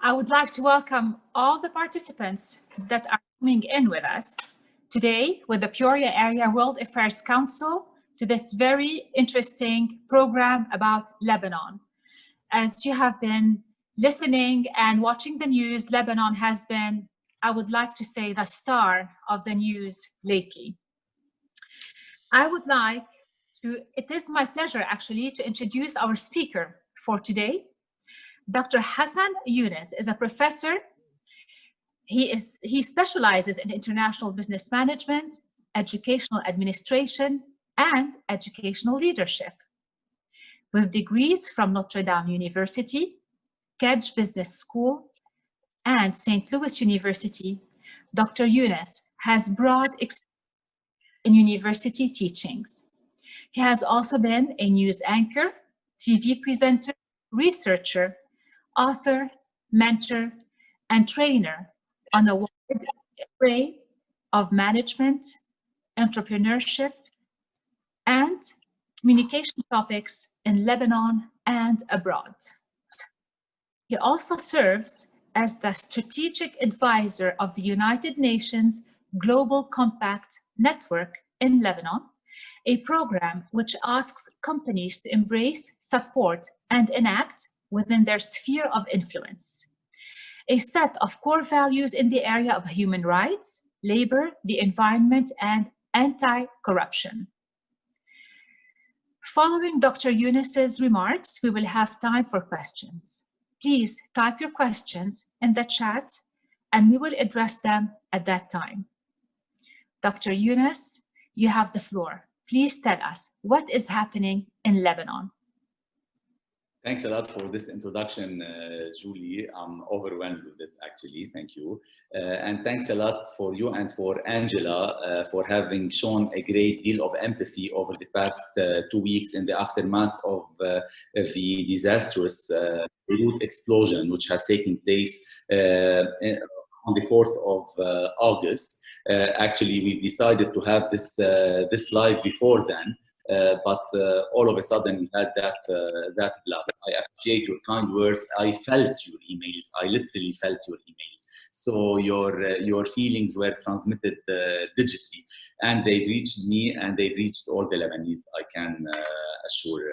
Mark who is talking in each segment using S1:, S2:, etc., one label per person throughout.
S1: I would like to welcome all the participants that are coming in with us today with the Peoria Area World Affairs Council to this very interesting program about Lebanon. As you have been listening and watching the news, Lebanon has been, I would like to say, the star of the news lately. It is my pleasure actually to introduce our speaker for today. Dr. Hassan Yunus is a professor. He specializes in international business management, educational administration, and educational leadership. With degrees from Notre Dame University, Kedge Business School, and St. Louis University, Dr. Yunus has broad experience in university teachings. He has also been a news anchor, TV presenter, researcher, author, mentor, and trainer on a wide array of management, entrepreneurship, and communication topics in Lebanon and abroad. He also serves as the strategic advisor of the United Nations Global Compact Network in Lebanon, a program which asks companies to embrace, support, and enact within their sphere of influence a set of core values in the area of human rights, labor, the environment, and anti-corruption. Following Dr. Yunus's remarks, we will have time for questions. Please type your questions in the chat and we will address them at that time. Dr. Yunus, you have the floor. Please tell us what is happening in Lebanon.
S2: Thanks a lot for this introduction, Julie. I'm overwhelmed with it, actually. Thank you. And thanks a lot for you and for Angela for having shown a great deal of empathy over the past 2 weeks in the aftermath of the disastrous Beirut explosion, which has taken place on the 4th of August. Actually, we decided to have this live before then. But all of a sudden we had that blast. I appreciate your kind words. I felt your emails. I literally felt your emails. So your feelings were transmitted digitally, and they reached me and they reached all the Lebanese. I can assure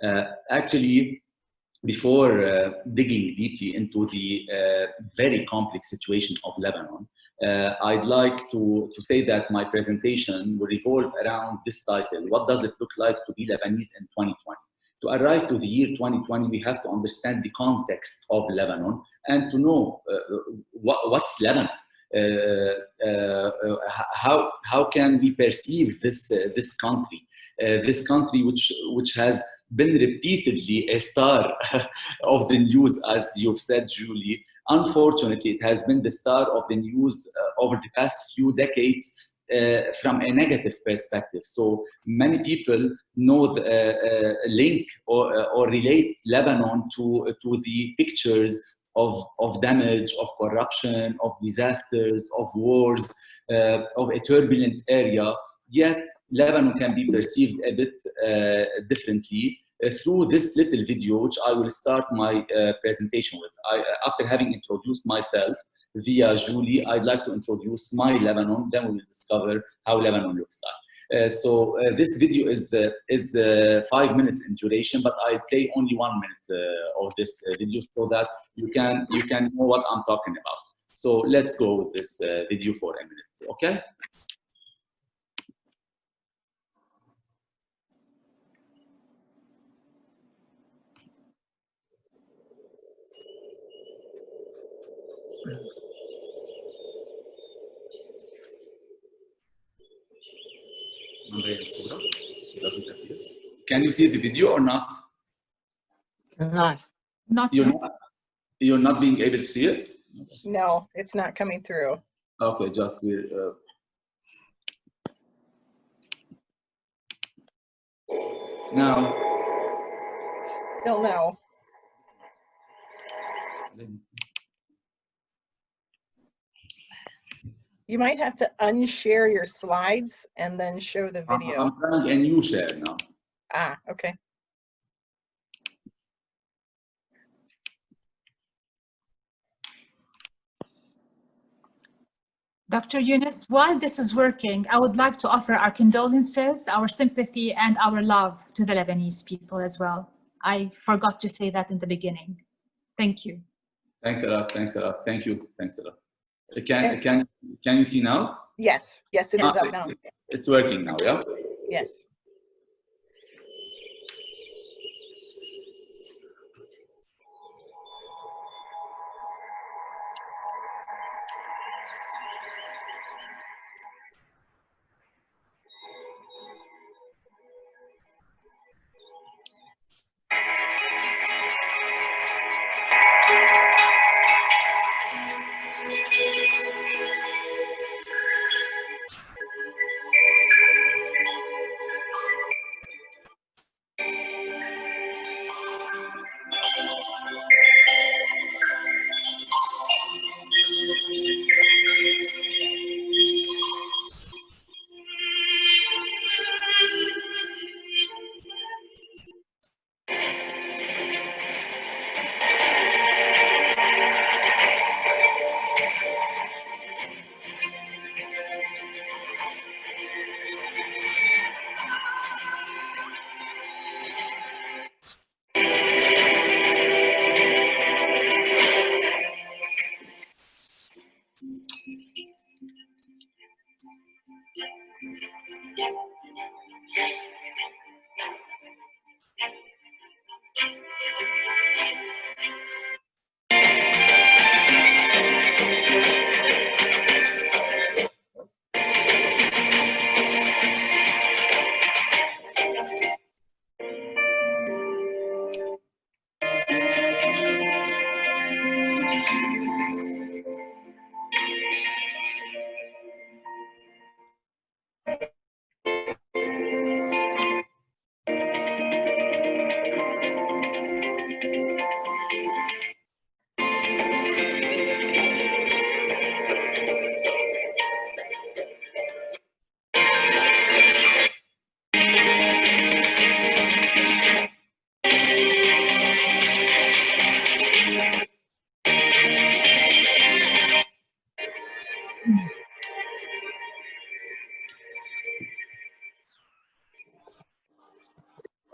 S2: that. Actually, before digging deeply into the very complex situation of Lebanon, I'd like to say that my presentation will revolve around this title: what does it look like to be Lebanese in 2020? To arrive to the year 2020, we have to understand the context of Lebanon and to know what's Lebanon. How can we perceive this country which has been repeatedly a star of the news, as you've said, Julie. Unfortunately, it has been the star of the news over the past few decades from a negative perspective. So many people know link or relate Lebanon to the pictures of damage, of corruption, of disasters, of wars, of a turbulent area. Yet Lebanon can be perceived a bit differently through this little video, which I will start my presentation with. After having introduced myself via Julie, I'd like to introduce my Lebanon, then we will discover how Lebanon looks like. So this video is 5 minutes in duration, but I play only 1 minute of this video so that you can know what I'm talking about. So let's go with this video for a minute, okay? Can you see the video or not?
S1: Not
S2: yet.
S1: yet.
S2: You're not being able to see it?
S3: No, it's not coming through.
S2: Okay, just now.
S3: Still no. You might have to unshare your slides and then show the video.
S2: I'm trying a new share now.
S3: Ah, okay.
S1: Dr. Yunus, while this is working, I would like to offer our condolences, our sympathy, and our love to the Lebanese people as well. I forgot to say that in the beginning. Thank you.
S2: Thanks a lot. Thanks a lot. Thank you. Thanks a lot. Can you see now?
S3: Yes, yes, it is up now.
S2: It's working now, yeah?
S3: Yes.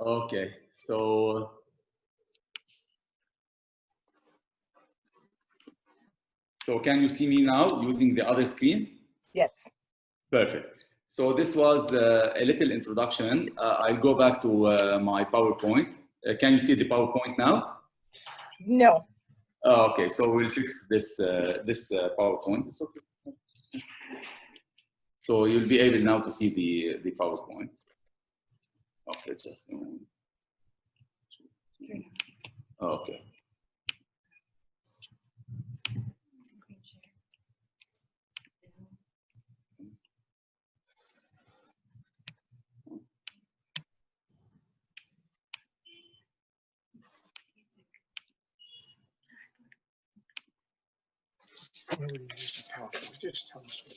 S2: Okay, so can you see me now using the other screen?
S3: Yes.
S2: Perfect. So this was a little introduction. I'll go back to my PowerPoint. Can you see the PowerPoint now?
S3: No.
S2: Okay, so we'll fix this PowerPoint. It's okay. So you'll be able now to see the PowerPoint. Okay, just a moment. Okay.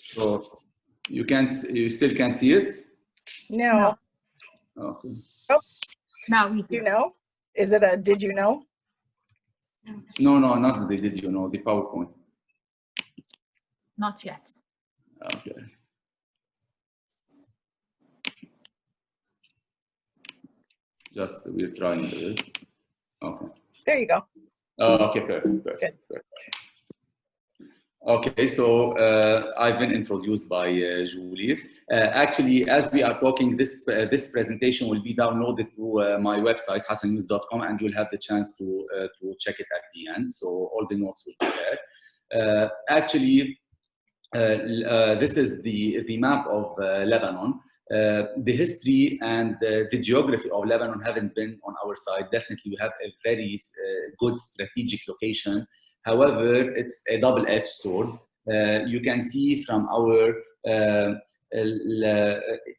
S2: So you still can't see it?
S3: No.
S2: Okay.
S3: Oh,
S1: Now we do.
S3: you know? Is it a did you know?
S2: No, not the did you know, the PowerPoint.
S1: Not yet.
S2: Okay. Just we're trying this. Okay.
S3: There you go.
S2: Okay, perfect. Okay, so I've been introduced by Julie. Actually, as we are talking, this presentation will be downloaded to my website, hassannews.com, and you'll have the chance to check it at the end. So all the notes will be there. Actually, this is the map of Lebanon. The history and the geography of Lebanon haven't been on our side. Definitely, we have a very good strategic location. However, it's a double-edged sword. You can see from our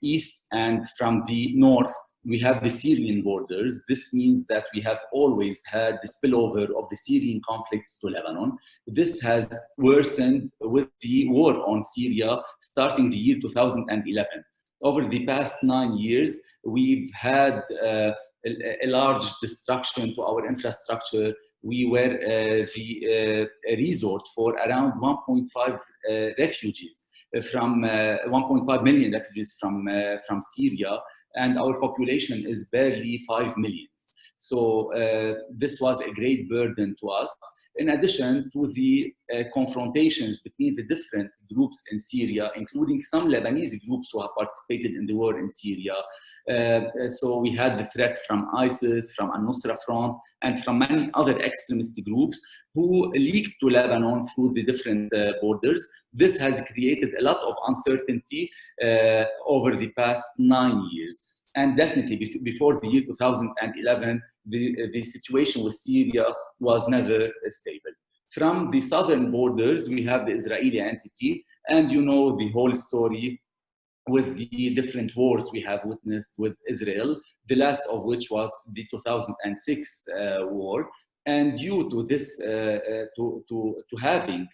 S2: east and from the north, we have the Syrian borders. This means that we have always had the spillover of the Syrian conflicts to Lebanon. This has worsened with the war on Syria starting the year 2011. Over the past 9 years, we've had a large destruction to our infrastructure. We were the resort for around 1.5 refugees. from 1.5 million refugees from Syria, and our population is barely 5 million. So this was a great burden to us, in addition to the confrontations between the different groups in Syria, including some Lebanese groups who have participated in the war in Syria. So we had the threat from ISIS, from Al-Nusra Front, and from many other extremist groups who leaked to Lebanon through the different borders. This has created a lot of uncertainty over the past 9 years. And definitely before the year 2011, the situation with Syria was never stable. From the southern borders, we have the Israeli entity, and you know the whole story with the different wars we have witnessed with Israel, the last of which was the 2006 war. And due to this, to having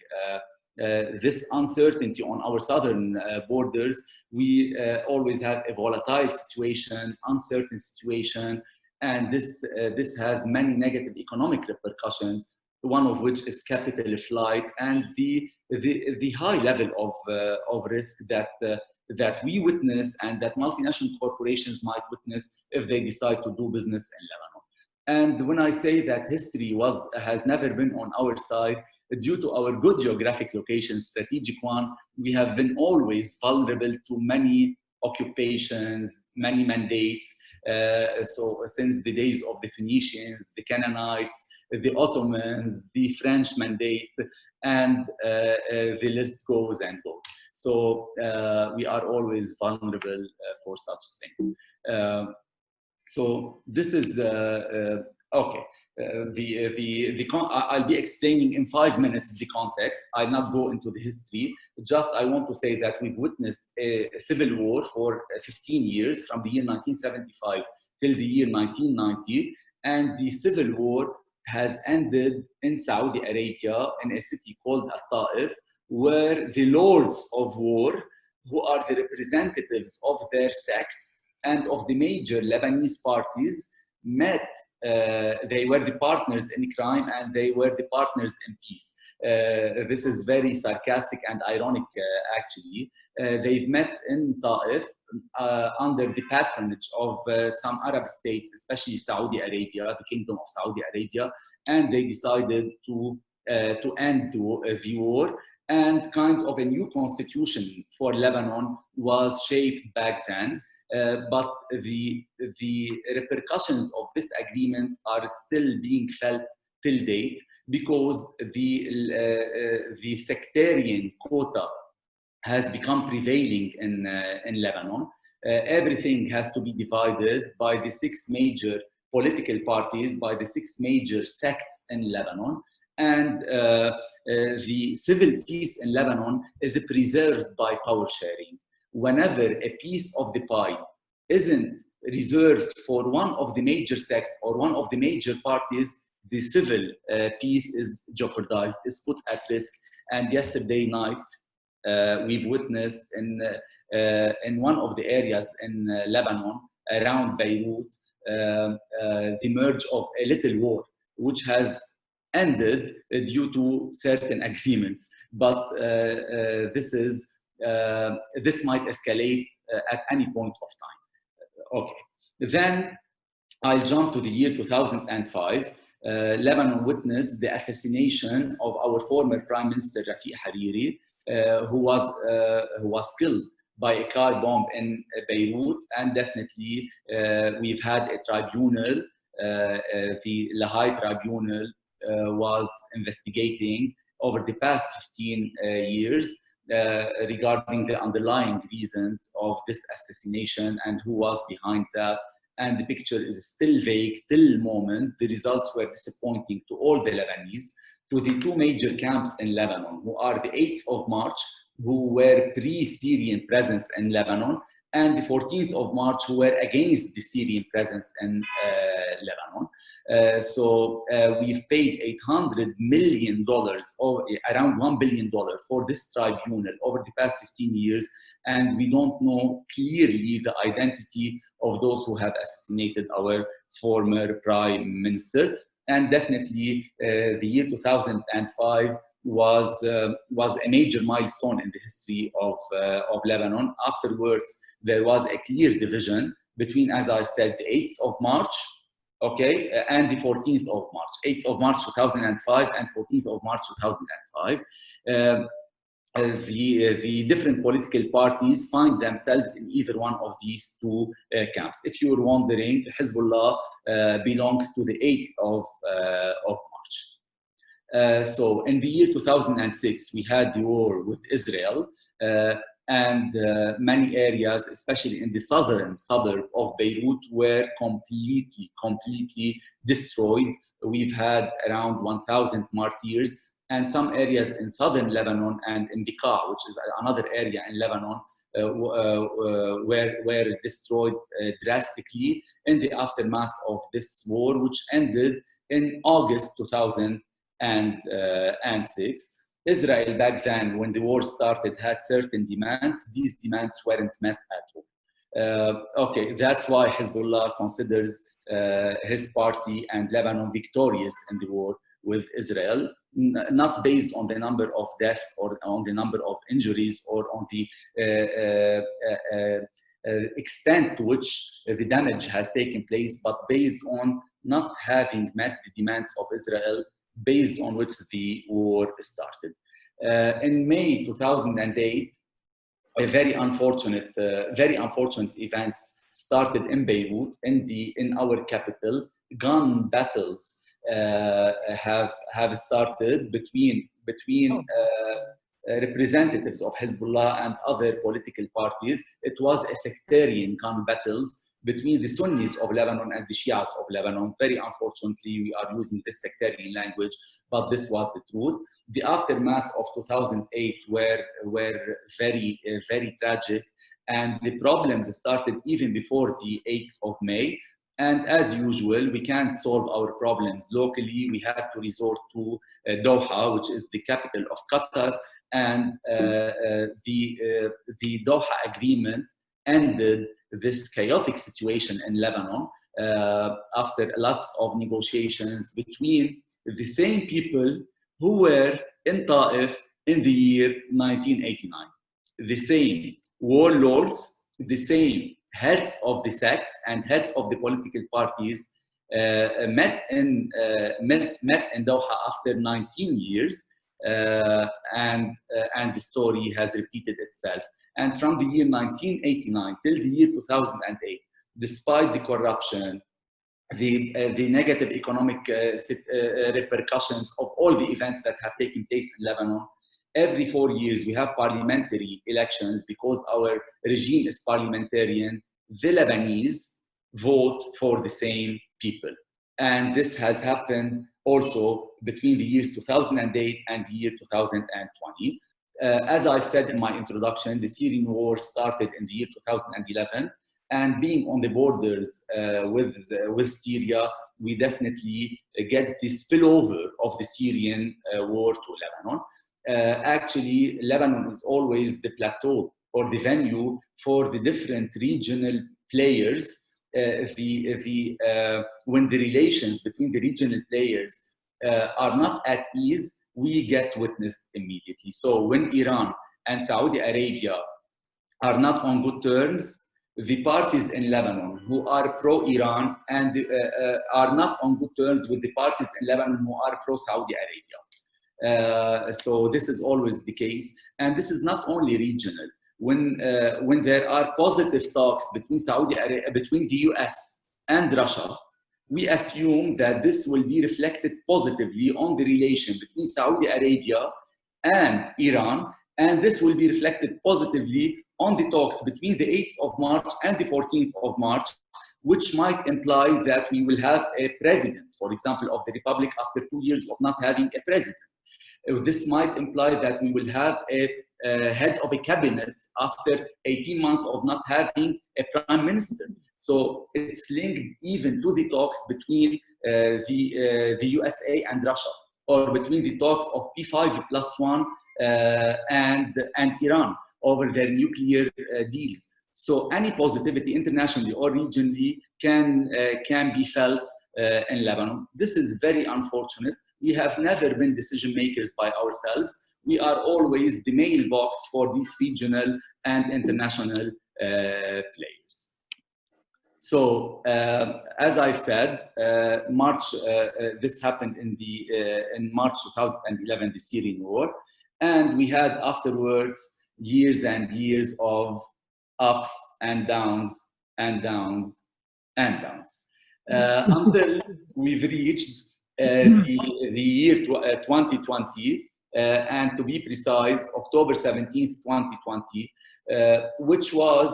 S2: this uncertainty on our southern borders, we always have a volatile situation, uncertain situation, and this has many negative economic repercussions, one of which is capital flight and the high level of risk that we witness and that multinational corporations might witness if they decide to do business in Lebanon. And when I say that history has never been on our side, due to our good geographic location, strategic one, we have been always vulnerable to many occupations, many mandates. So since the days of the Phoenicians, the Canaanites, the Ottomans, the French mandate, and the list goes and goes. So we are always vulnerable for such things. So this is okay. I'll be explaining in 5 minutes the context. I'll not go into the history. Just I want to say that we've witnessed a civil war for 15 years, from the year 1975 till the year 1990, and the civil war has ended in Saudi Arabia in a city called Al-Ta'if, where the lords of war, who are the representatives of their sects and of the major Lebanese parties, met. They were the partners in crime and they were the partners in peace. This is very sarcastic and ironic, actually. They've met in Ta'if under the patronage of some Arab states, especially Saudi Arabia, the Kingdom of Saudi Arabia, and they decided to end the war. And kind of a new constitution for Lebanon was shaped back then. But the repercussions of this agreement are still being felt till date, because the sectarian quota has become prevailing in Lebanon. Everything has to be divided by the 6 major political parties, by the 6 major sects in Lebanon. And the civil peace in Lebanon is preserved by power sharing. Whenever a piece of the pie isn't reserved for one of the major sects or one of the major parties, the civil peace is jeopardized, is put at risk. And yesterday night, we've witnessed in one of the areas in Lebanon, around Beirut, the merge of a little war, which has ended due to certain agreements. But this might escalate at any point of time. Okay, then I'll jump to the year 2005. Lebanon witnessed the assassination of our former Prime Minister Rafiq Hariri, who was killed by a car bomb in Beirut. And definitely we've had a tribunal, the Lahai Tribunal, was investigating over the past 15 years regarding the underlying reasons of this assassination and who was behind that. And the picture is still vague till the moment. The results were disappointing to all the Lebanese, to the 2 major camps in Lebanon, who are the 8th of March, who were pre-Syrian presence in Lebanon, and the 14th of March, who were against the Syrian presence in Lebanon. So we've paid $800 million, or around $1 billion, for this tribunal over the past 15 years, and we don't know clearly the identity of those who have assassinated our former Prime Minister. And definitely the year 2005 was a major milestone in the history of Lebanon. Afterwards, there was a clear division between, as I said, the 8th of March, okay, and the 14th of March, 8th of March 2005 and 14th of March 2005. The different political parties find themselves in either one of these two camps. If you were wondering, Hezbollah belongs to the 8th of March. So in the year 2006, we had the war with Israel, and many areas, especially in the southern suburb of Beirut, were completely destroyed. We've had around 1,000 martyrs, and some areas in southern Lebanon and in Bekaa, which is another area in Lebanon, were destroyed drastically in the aftermath of this war, which ended in August 2006. Israel back then, when the war started, had certain demands. These demands weren't met at all. Okay, that's why Hezbollah considers his party and Lebanon victorious in the war with Israel, not based on the number of deaths or on the number of injuries or on the extent to which the damage has taken place, but based on not having met the demands of Israel, based on which the war started. In May 2008, a very unfortunate events started in Beirut, in our capital. Gun battles have started between representatives of Hezbollah and other political parties. It was a sectarian gun battles between the Sunnis of Lebanon and the Shias of Lebanon. Very unfortunately, we are using this sectarian language, but this was the truth. The aftermath of 2008 were very tragic, and the problems started even before the 8th of May. And as usual, we can't solve our problems locally. We had to resort to Doha, which is the capital of Qatar, and the Doha Agreement ended this chaotic situation in Lebanon after lots of negotiations between the same people who were in Ta'if in the year 1989. The same warlords, the same heads of the sects and heads of the political parties met in Doha after 19 years, and the story has repeated itself. And from the year 1989 till the year 2008, despite the corruption, the negative economic repercussions of all the events that have taken place in Lebanon, every 4 years we have parliamentary elections because our regime is parliamentarian. The Lebanese vote for the same people. And this has happened also between the years 2008 and the year 2020. As I said in my introduction, the Syrian war started in the year 2011, and being on the borders with Syria, we definitely get the spillover of the Syrian war to Lebanon. Actually, Lebanon is always the plateau or the venue for the different regional players. When the relations between the regional players are not at ease, we get witnessed immediately. So when Iran and Saudi Arabia are not on good terms, the parties in Lebanon who are pro-Iran and are not on good terms with the parties in Lebanon who are pro-Saudi Arabia. So this is always the case. And this is not only regional. When there are positive talks between between the US and Russia, we assume that this will be reflected positively on the relation between Saudi Arabia and Iran, and this will be reflected positively on the talks between the 8th of March and the 14th of March, which might imply that we will have a president, for example, of the Republic after 2 years of not having a president. This might imply that we will have a head of a cabinet after 18 months of not having a prime minister. So it's linked even to the talks between the USA and Russia, or between the talks of P5+1 and Iran over their nuclear deals. So any positivity internationally or regionally can be felt in Lebanon. This is very unfortunate, we have never been decision makers by ourselves. We are always the mailbox for these regional and international players. So, as I've said, this happened in March 2011, the Syrian war, and we had afterwards years and years of ups and downs and downs and downs until we've reached the year 2020, and to be precise, October 17th, 2020, which was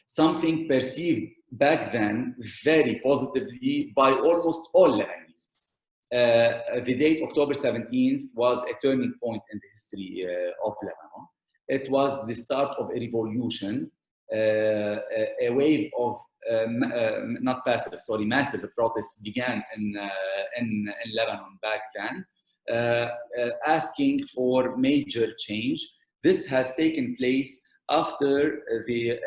S2: something perceived back then very positively by almost all Lebanese. The date October 17th was a turning point in the history of Lebanon. It was the start of a revolution, a wave of massive protests began in Lebanon back then, asking for major change. This has taken place after the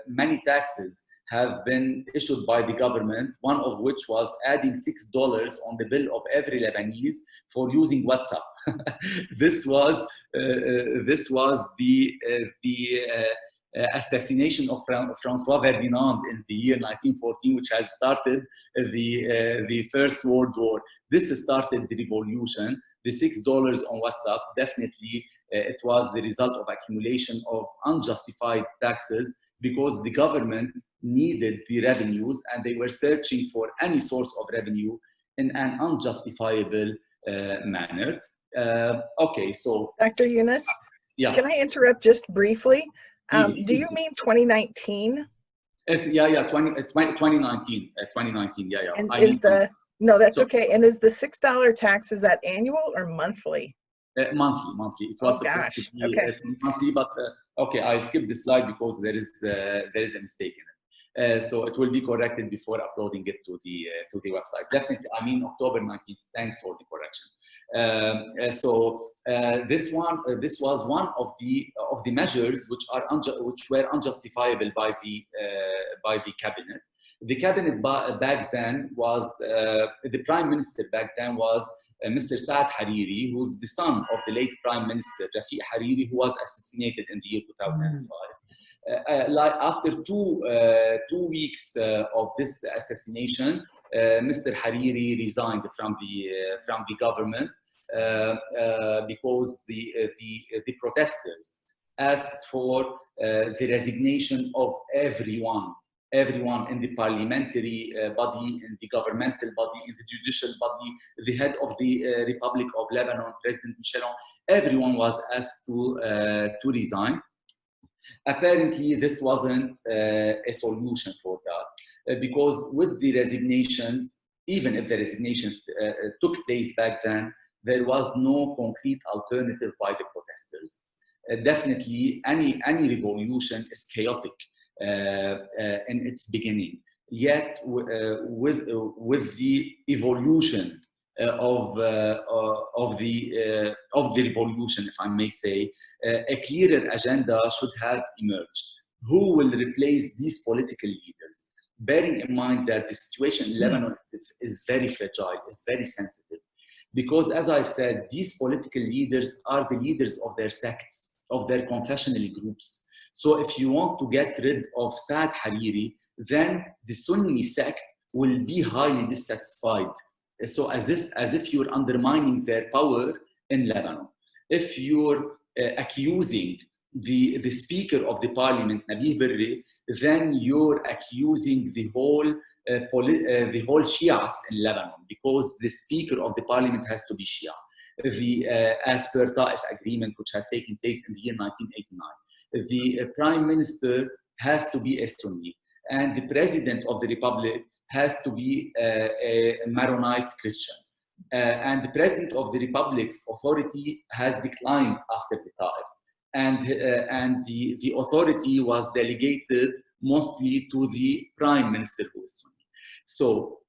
S2: many taxes have been issued by the government, one of which was adding $6 on the bill of every Lebanese for using WhatsApp. This was the assassination of François Ferdinand in the year 1914, which has started the First World War. This started the revolution. The $6 on WhatsApp, definitely it was the result of accumulation of unjustified taxes, because the government needed the revenues and they were searching for any source of revenue in an unjustifiable manner. Okay, so
S3: Dr. Yunus,
S2: yeah.
S3: Can I interrupt just briefly? Do you mean 2019?
S2: Yeah, 2019, yeah.
S3: And no, that's okay. And is the $6 tax, is that annual or monthly?
S2: Monthly. It was
S3: supposed
S2: to be
S3: okay.
S2: monthly, but okay, I'll skip the slide because there is a mistake in it. So it will be corrected before uploading it to the website. Definitely, I mean October 19th. Thanks for the correction. This was one of the measures which were unjustifiable by the cabinet. The cabinet back then was the prime minister back then was Mr. Saad Hariri, who's the son of the late Prime Minister Rafiq Hariri, who was assassinated in the year 2005. After two weeks of this assassination, Mr. Hariri resigned from the government because the protesters asked for the resignation of everyone in the parliamentary body, in the governmental body, in the judicial body, the head of the Republic of Lebanon, President Michel, everyone was asked to resign. Apparently, this wasn't a solution for that, because with the resignations, even if the resignations took place back then, there was no concrete alternative by the protesters. Definitely, any revolution is chaotic in its beginning. Yet, with the evolution of the revolution, if I may say, a clearer agenda should have emerged. Who will replace these political leaders? Bearing in mind that the situation in Lebanon is very fragile, is very sensitive, because as I've said, these political leaders are the leaders of their sects, of their confessional groups. So if you want to get rid of Saad Hariri, then the Sunni sect will be highly dissatisfied. So as if you're undermining their power in Lebanon. If you're accusing the Speaker of the Parliament, Nabil Berri, then you're accusing the whole Shias in Lebanon, because the Speaker of the Parliament has to be Shia. As per Doha Agreement, which has taken place in the year 1989. The Prime Minister has to be a Sunni, and the President of the Republic has to be a Maronite Christian. And the President of the Republic's authority has declined after the Ta'if. And the authority was delegated mostly to the Prime Minister, who is Sunni. So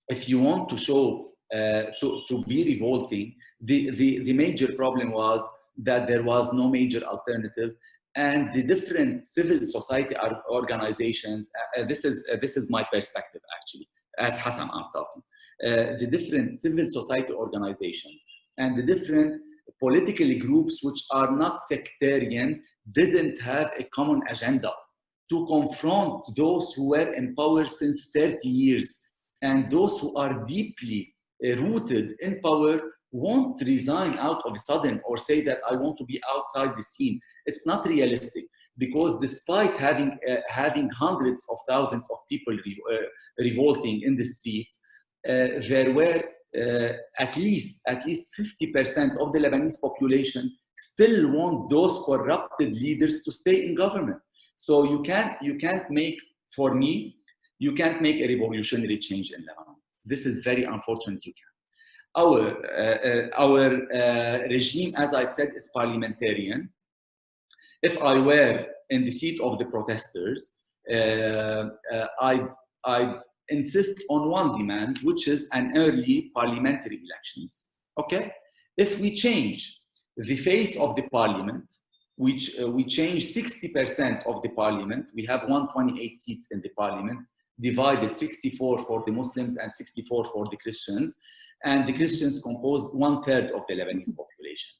S2: if you want to show, to be revolting, the major problem was that there was no major alternative. And the different civil society organizations, this is my perspective actually, as Hassan I'm talking. the different civil society organizations and the different political groups which are not sectarian didn't have a common agenda to confront those who were in power since 30 years. And those who are deeply rooted in power won't resign out of a sudden or say that I want to be outside the scene. It's not realistic, because despite having hundreds of thousands of people revolting in the streets, there were at least 50% of the Lebanese population still want those corrupted leaders to stay in government. So you can't make, for me, you can't make a revolutionary change in Lebanon. This is very unfortunate. You can. Our regime, as I've said, is parliamentarian. If I were in the seat of the protesters, I'd insist on one demand, which is an early parliamentary elections. Okay? If we change the face of the parliament, which we change 60% of the parliament, we have 128 seats in the parliament, divided 64 for the Muslims and 64 for the Christians. And the Christians compose 1/3 of the Lebanese population.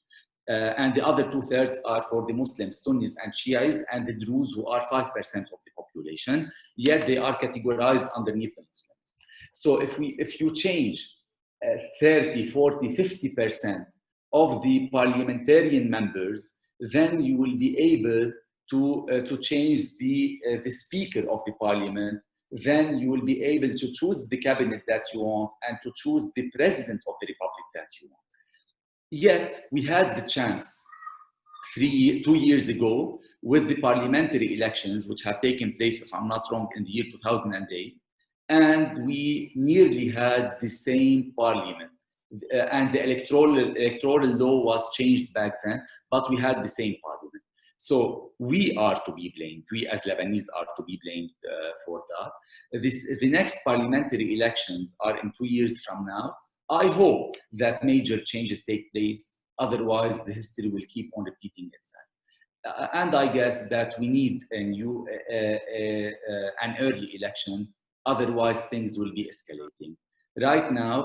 S2: And the other 2/3 are for the Muslims, Sunnis and Shiites, and the Druze, who are 5% of the population, yet they are categorized underneath the Muslims. So if you change 30, 40, 50% of the parliamentarian members, then you will be able to change the speaker of the parliament. Then you will be able to choose the cabinet that you want and to choose the president of the republic that you want. Yet we had the chance 2 years ago with the parliamentary elections, which have taken place, if I'm not wrong, in the year 2008, and we nearly had the same parliament. And the electoral law was changed back then, but we had the same parliament. So we are to be blamed. We as Lebanese are to be blamed for that. The next parliamentary elections are in 2 years from now. I hope that major changes take place. Otherwise, the history will keep on repeating itself. And I guess that we need an early election. Otherwise, things will be escalating. Right now,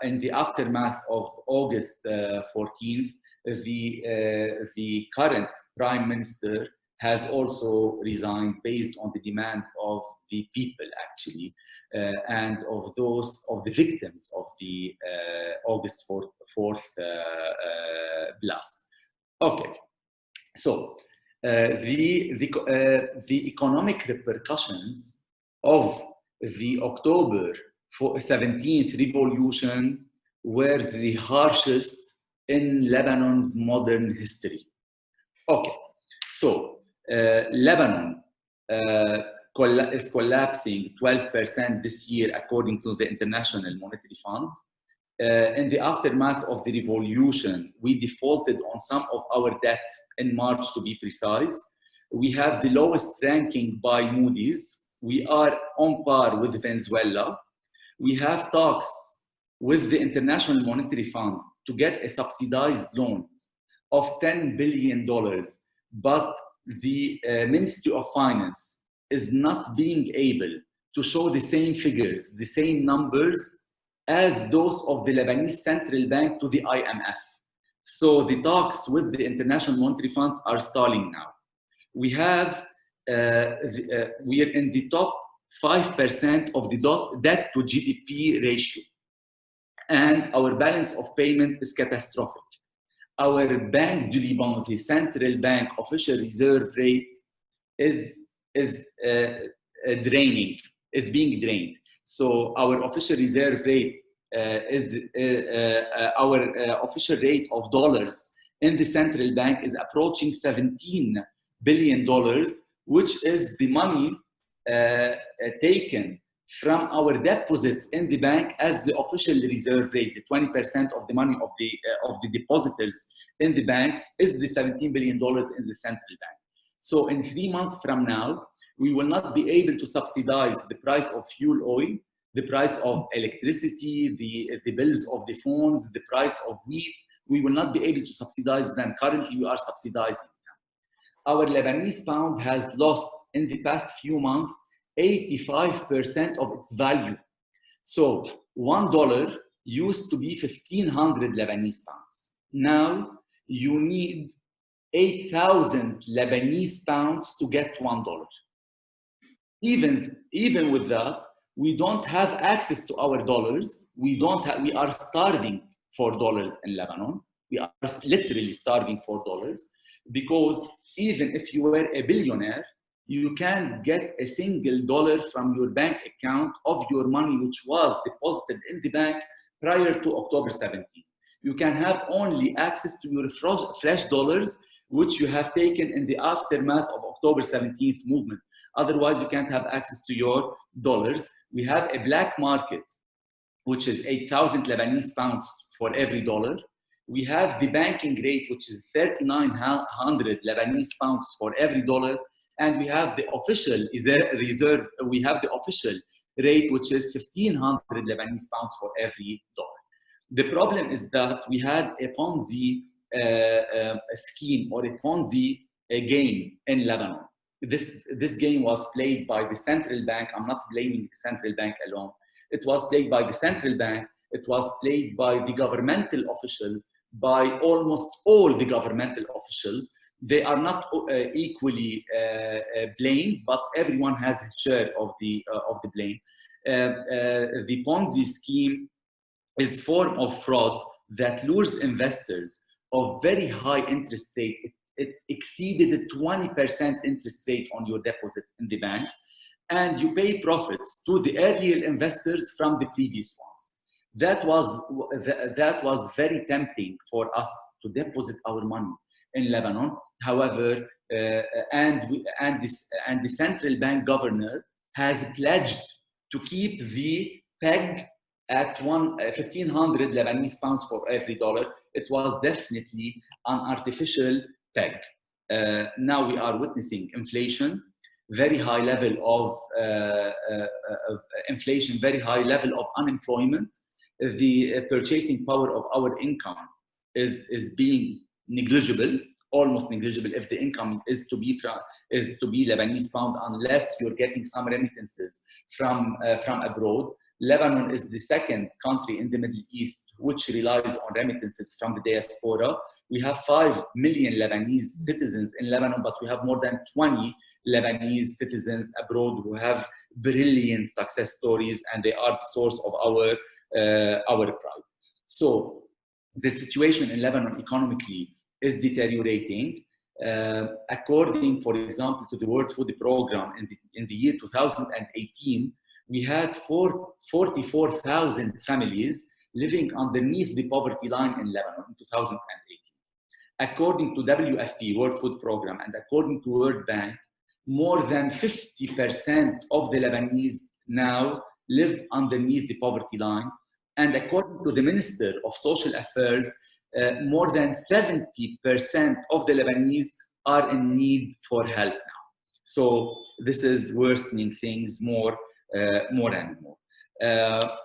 S2: in the aftermath of August 14th, the current Prime Minister has also resigned based on the demand of the people, actually, and of the victims of the August 4th blast. Okay, so the economic repercussions of the October 17th revolution were the harshest in Lebanon's modern history. Okay, so Lebanon is collapsing 12% this year, according to the International Monetary Fund. In the aftermath of the revolution, we defaulted on some of our debt in March, to be precise. We have the lowest ranking by Moody's. We are on par with Venezuela. We have talks with the International Monetary Fund to get a subsidized loan of $10 billion, but the Ministry of Finance is not being able to show the same figures, the same numbers as those of the Lebanese Central Bank to the IMF. So the talks with the International Monetary Funds are stalling now. We are in the top 5% of the debt to GDP ratio. And our balance of payment is catastrophic. Our Banque du Liban, the central bank official reserve rate, is being drained. So our official reserve rate our official rate of dollars in the central bank is approaching $17 billion, which is the money taken from our deposits in the bank as the official reserve rate. The 20% of the money of the depositors in the banks is the $17 billion in the central bank. So in 3 months from now, we will not be able to subsidize the price of fuel oil, the price of electricity, the bills of the phones, the price of wheat. We will not be able to subsidize them. Currently, we are subsidizing them. Our Lebanese pound has lost in the past few months 85% of its value. So $1 used to be 1,500 Lebanese pounds. Now you need 8,000 Lebanese pounds to get $1. Even with that, we don't have access to our dollars. We are starving for dollars in Lebanon. We are literally starving for dollars, because even if you were a billionaire, you can't get a single dollar from your bank account of your money which was deposited in the bank prior to October 17th. You can have only access to your fresh dollars which you have taken in the aftermath of October 17th movement. Otherwise, you can't have access to your dollars. We have a black market, which is 8,000 Lebanese pounds for every dollar. We have the banking rate, which is 3,900 Lebanese pounds for every dollar. And we have the official reserve, we have the official rate, which is 1,500 Lebanese pounds for every dollar. The problem is that we had a Ponzi scheme or a Ponzi game in Lebanon. This game was played by the central bank. I'm not blaming the central bank alone. It was played by the central bank. It was played by the governmental officials, by almost all the governmental officials. They are not equally blamed, but everyone has his share of the blame. The Ponzi scheme is a form of fraud that lures investors of very high interest rate. It exceeded a 20% interest rate on your deposits in the banks, and you pay profits to the earlier investors from the previous ones. That was very tempting for us to deposit our money in Lebanon. However, the central bank governor has pledged to keep the peg at 1,500 Lebanese pounds for every dollar. It was definitely an artificial peg. Now we are witnessing inflation, very high level of inflation, very high level of unemployment. The purchasing power of our income is being negligible, almost negligible, if the income is to be Lebanese pound, unless you're getting some remittances from abroad. Lebanon is the second country in the Middle East which relies on remittances from the diaspora. We have 5 million Lebanese citizens in Lebanon, but we have more than 20 Lebanese citizens abroad who have brilliant success stories, and they are the source of our pride. So the situation in Lebanon economically is deteriorating. According, for example, to the World Food Program, in the year 2018, we had 44,000 families living underneath the poverty line in Lebanon in 2018. According to WFP, World Food Program, and according to World Bank, more than 50% of the Lebanese now live underneath the poverty line. And according to the Minister of Social Affairs, more than 70% of the Lebanese are in need for help now. So this is worsening things more and more.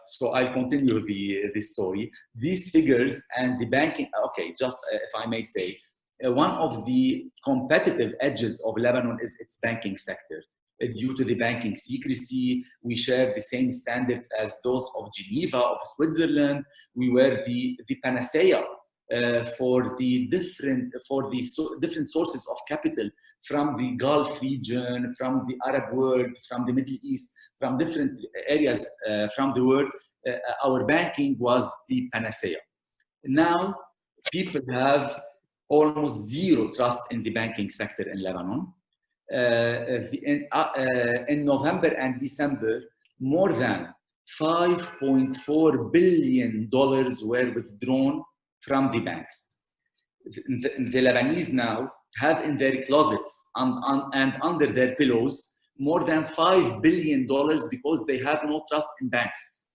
S2: So I'll continue the story. These figures and the banking, okay, just if I may say, one of the competitive edges of Lebanon is its banking sector. Due to the banking secrecy, we share the same standards as those of Geneva, of Switzerland. We were the panacea for the different sources of capital from the Gulf region, from the Arab world, from the Middle East, from different areas from the world. Our banking was the panacea. Now, people have almost zero trust in the banking sector in Lebanon. In November and December, more than $5.4 billion were withdrawn from the banks. The Lebanese now have in their closets and under their pillows more than $5 billion because they have no trust in banks.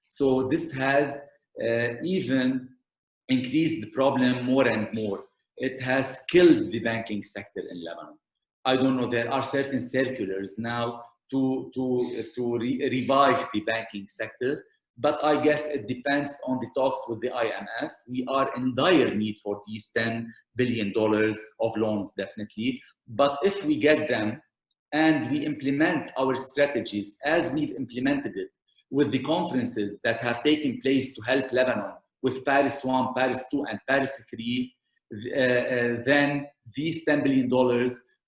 S2: So this has even increased the problem more and more. It has killed the banking sector in Lebanon. I don't know, there are certain circulars now to revive the banking sector, but I guess it depends on the talks with the IMF. We are in dire need for these $10 billion of loans, definitely. But if we get them and we implement our strategies as we've implemented it, with the conferences that have taken place to help Lebanon with Paris 1, Paris 2, and Paris 3, then these $10 billion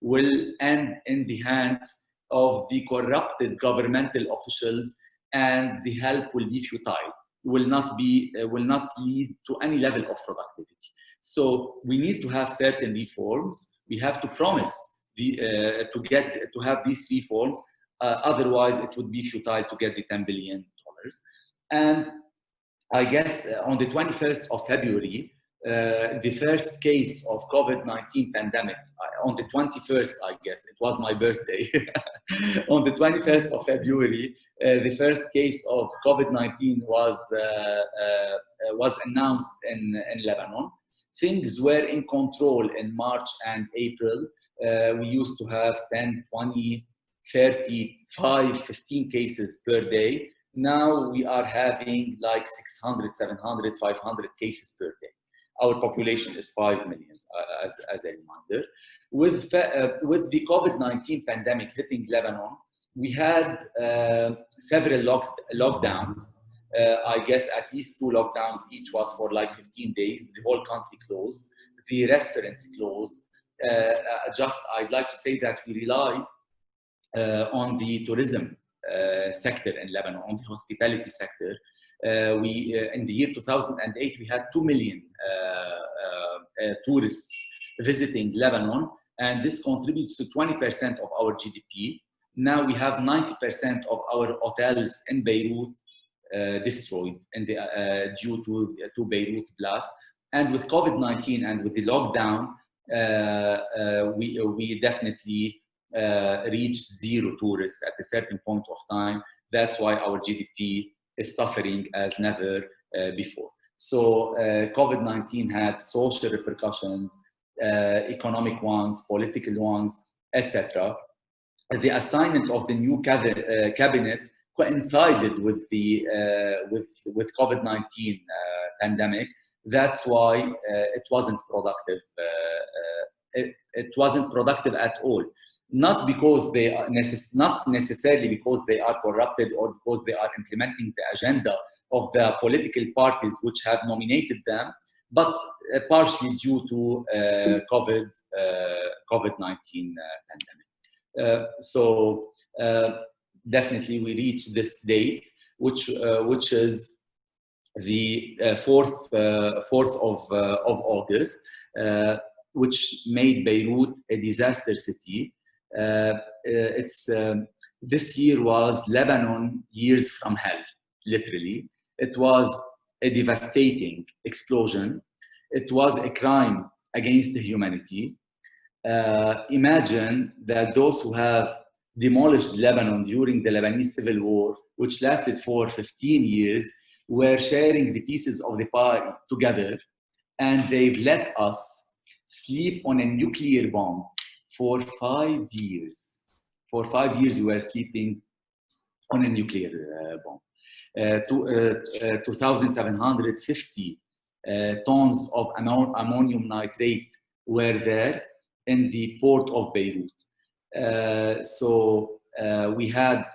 S2: will end in the hands of the corrupted governmental officials, and the help will be futile, will not lead to any level of productivity. So we need to have certain reforms. We have to promise to have these reforms. Otherwise, it would be futile to get the $10 billion. And I guess on the 21st of February, the first case of COVID-19 pandemic, on the 21st, I guess, it was my birthday. On the 21st of February, the first case of COVID-19 was announced in Lebanon. Things were in control in March and April. We used to have 10, 20, 35, 15 cases per day. Now we are having like 600, 700, 500 cases per day. Our population is 5 million, as a reminder. With the COVID-19 pandemic hitting Lebanon, we had several lockdowns. I guess at least 2 lockdowns, each was for like 15 days. The whole country closed. The restaurants closed. I'd like to say that we rely on the tourism sector in Lebanon, on the hospitality sector. In the year 2008, we had 2 million tourists visiting Lebanon, and this contributes to 20% of our GDP. Now we have 90% of our hotels in Beirut destroyed due to Beirut blast. And with COVID-19 and with the lockdown, we definitely reached 0 tourists at a certain point of time. That's why our GDP is suffering as never before. So COVID-19 had social repercussions, economic ones, political ones, etc. The assignment of the new cabinet coincided with the with COVID-19 pandemic. That's why it wasn't productive. It wasn't productive at all. Not because they are not necessarily because they are corrupted or because they are implementing the agenda of the political parties which have nominated them, but partially due to COVID-19 pandemic. So definitely we reached this date, which is the 4th of August, which made Beirut a disaster city. This year was Lebanon years from hell, literally. It was a devastating explosion. It was a crime against humanity. Imagine that those who have demolished Lebanon during the Lebanese Civil War, which lasted for 15 years, were sharing the pieces of the pie together, and they've let us sleep on a nuclear bomb for 5 years. For 5 years, we were sleeping on a nuclear bomb. 2,750 tons of ammonium nitrate were there in the port of Beirut. So we had,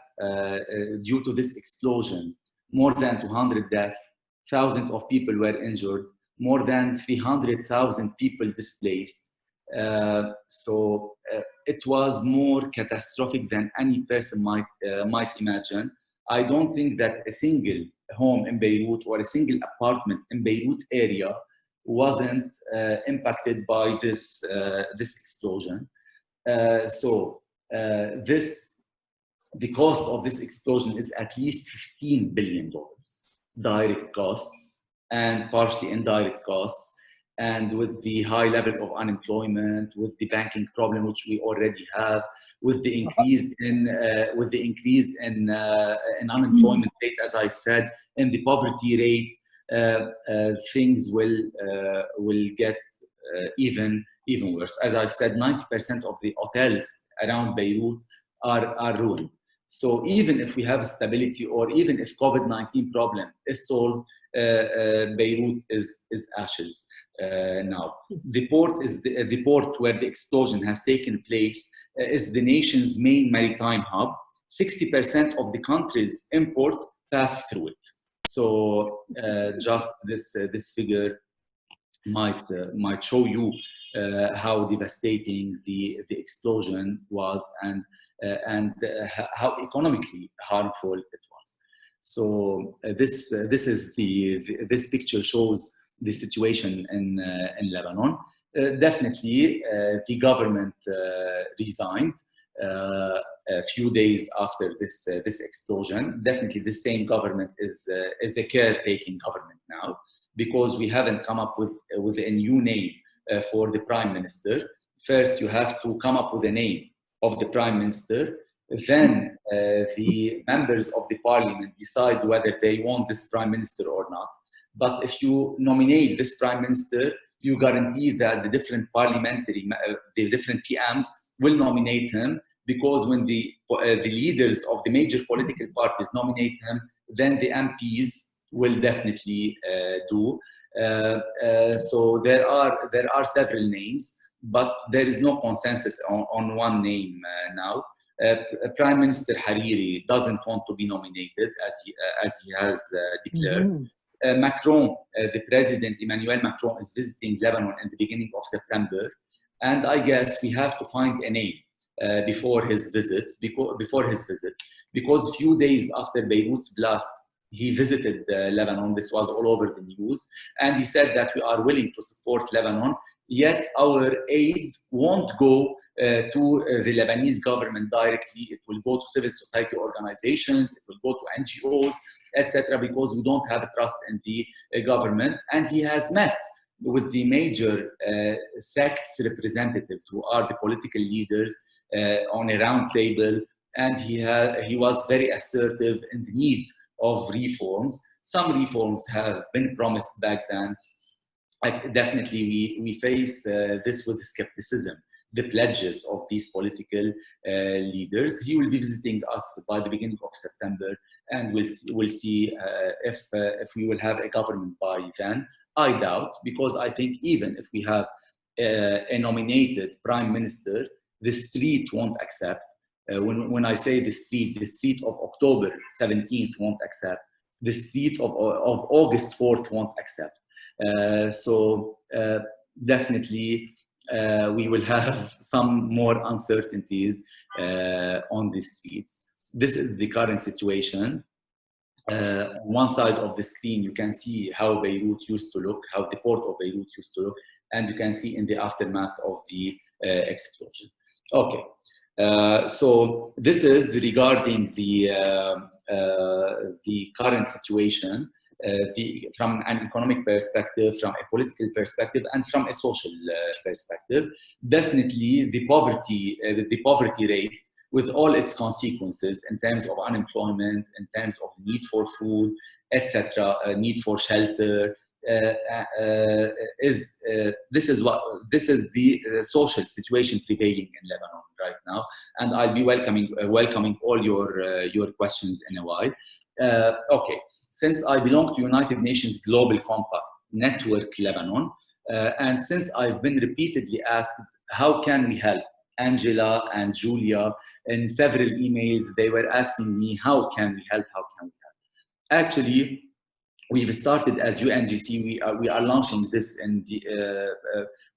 S2: due to this explosion, more than 200 deaths, thousands of people were injured, more than 300,000 people displaced. So it was more catastrophic than any person might imagine. I don't think that a single home in Beirut or a single apartment in Beirut area wasn't impacted by this explosion. The cost of this explosion is at least $15 billion, direct costs and partially indirect costs. And with the high level of unemployment, with the banking problem which we already have, with the increase in unemployment rate, as I've said, and the poverty rate, things will get even worse. As I've said, 90% of the hotels around Beirut are ruined. So even if we have stability, or even if COVID-19 problem is solved, Beirut is ashes now. The port is the port where the explosion has taken place is the nation's main maritime hub. 60% of the country's import pass through it. So just this figure might show you how devastating the explosion was, and how economically harmful it was. So this picture shows the situation in Lebanon. Definitely, the government resigned a few days after this explosion. Definitely, the same government is a caretaking government now, because we haven't come up with a new name for the prime minister. First, you have to come up with a name of the prime minister. Then the members of the parliament decide whether they want this prime minister or not. But if you nominate this prime minister, you guarantee that the different the different PMs will nominate him, because when the leaders of the major political parties nominate him, then the MPs will definitely do. So there are several names, but there is no consensus on one name now. Prime Minister Hariri doesn't want to be nominated, as he has declared. Macron, the president, Emmanuel Macron, is visiting Lebanon in the beginning of September, and I guess we have to find a name before his visit, because a few days after Beirut's blast, he visited Lebanon. This was all over the news, and he said that we are willing to support Lebanon, yet our aid won't go to the Lebanese government directly. It will go to civil society organizations, it will go to NGOs, etc., because we don't have trust in the government. And he has met with the major sects representatives, who are the political leaders, on a round table, and he was very assertive in the need of reforms. Some reforms have been promised back then. Definitely, we face this with skepticism, the pledges of these political leaders. He will be visiting us by the beginning of September, and we'll see if we will have a government by then. I doubt, because I think even if we have a nominated prime minister, the street won't accept. When I say the street of October 17th won't accept. The street of August 4th won't accept. So definitely we will have some more uncertainties on the streets. This is the current situation. One side of the screen, you can see how Beirut used to look, how the port of Beirut used to look, and you can see in the aftermath of the explosion. Okay. So this is regarding the current situation, from an economic perspective, from a political perspective, and from a social perspective. Definitely, the poverty rate, with all its consequences in terms of unemployment, in terms of need for food, etc., need for shelter, this is the social situation prevailing in Lebanon right now, and I'll be welcoming all your questions in a while. Okay, since I belong to United Nations Global Compact Network Lebanon, and since I've been repeatedly asked how can we help, Angela and Julia, in several emails, they were asking me how can we help. Actually, we've started as UNGC. We are launching this in the.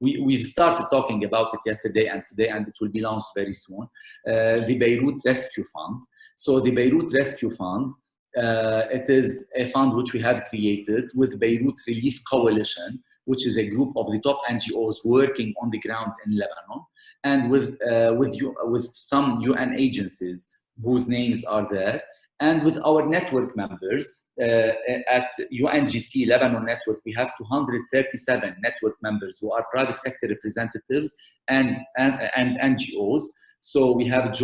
S2: We've started talking about it yesterday and today, and it will be launched very soon. The Beirut Rescue Fund. So the Beirut Rescue Fund, it is a fund which we have created with Beirut Relief Coalition, which is a group of the top NGOs working on the ground in Lebanon, and with some UN agencies whose names are there, and with our network members. At UNGC Lebanon Network, we have 237 network members who are private sector representatives and NGOs. So we have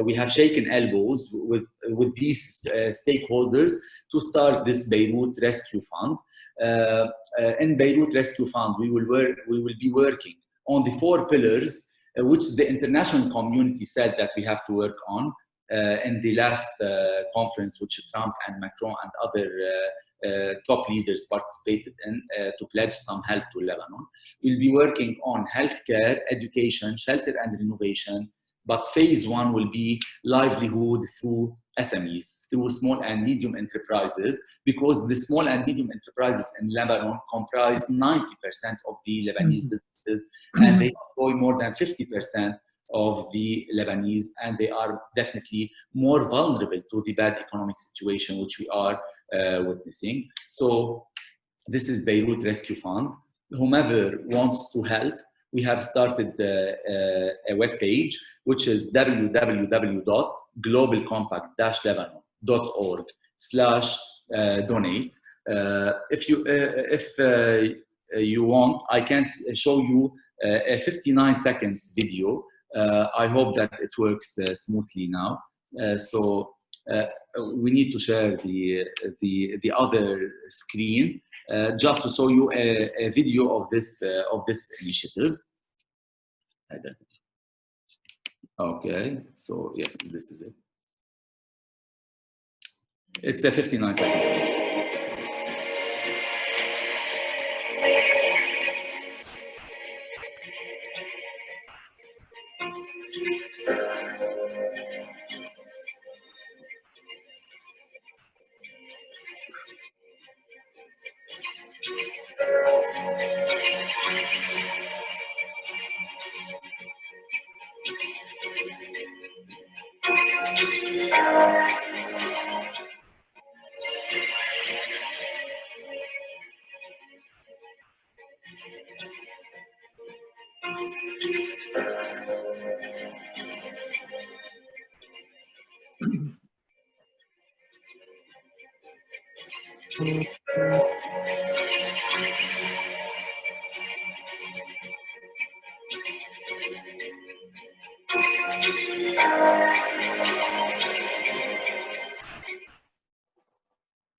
S2: we have shaken elbows with these stakeholders to start this Beirut Rescue Fund. In Beirut Rescue Fund, we will be working on the 4 pillars, which the international community said that we have to work on. In the last conference, which Trump and Macron and other top leaders participated in to pledge some help to Lebanon. We'll be working on healthcare, education, shelter and renovation, but phase 1 will be livelihood through SMEs, through small and medium enterprises, because the small and medium enterprises in Lebanon comprise 90% of the Lebanese businesses, and they employ more than 50% of the Lebanese, and they are definitely more vulnerable to the bad economic situation which we are witnessing. So this is Beirut Rescue Fund. Whomever wants to help, we have started a web page, which is www.globalcompact-lebanon.org/donate. If you want, I can show you a 59 seconds video. I hope that it works smoothly now. We need to share the other screen just to show you a video of this initiative. Okay, so yes, this is it. It's a 59 seconds video.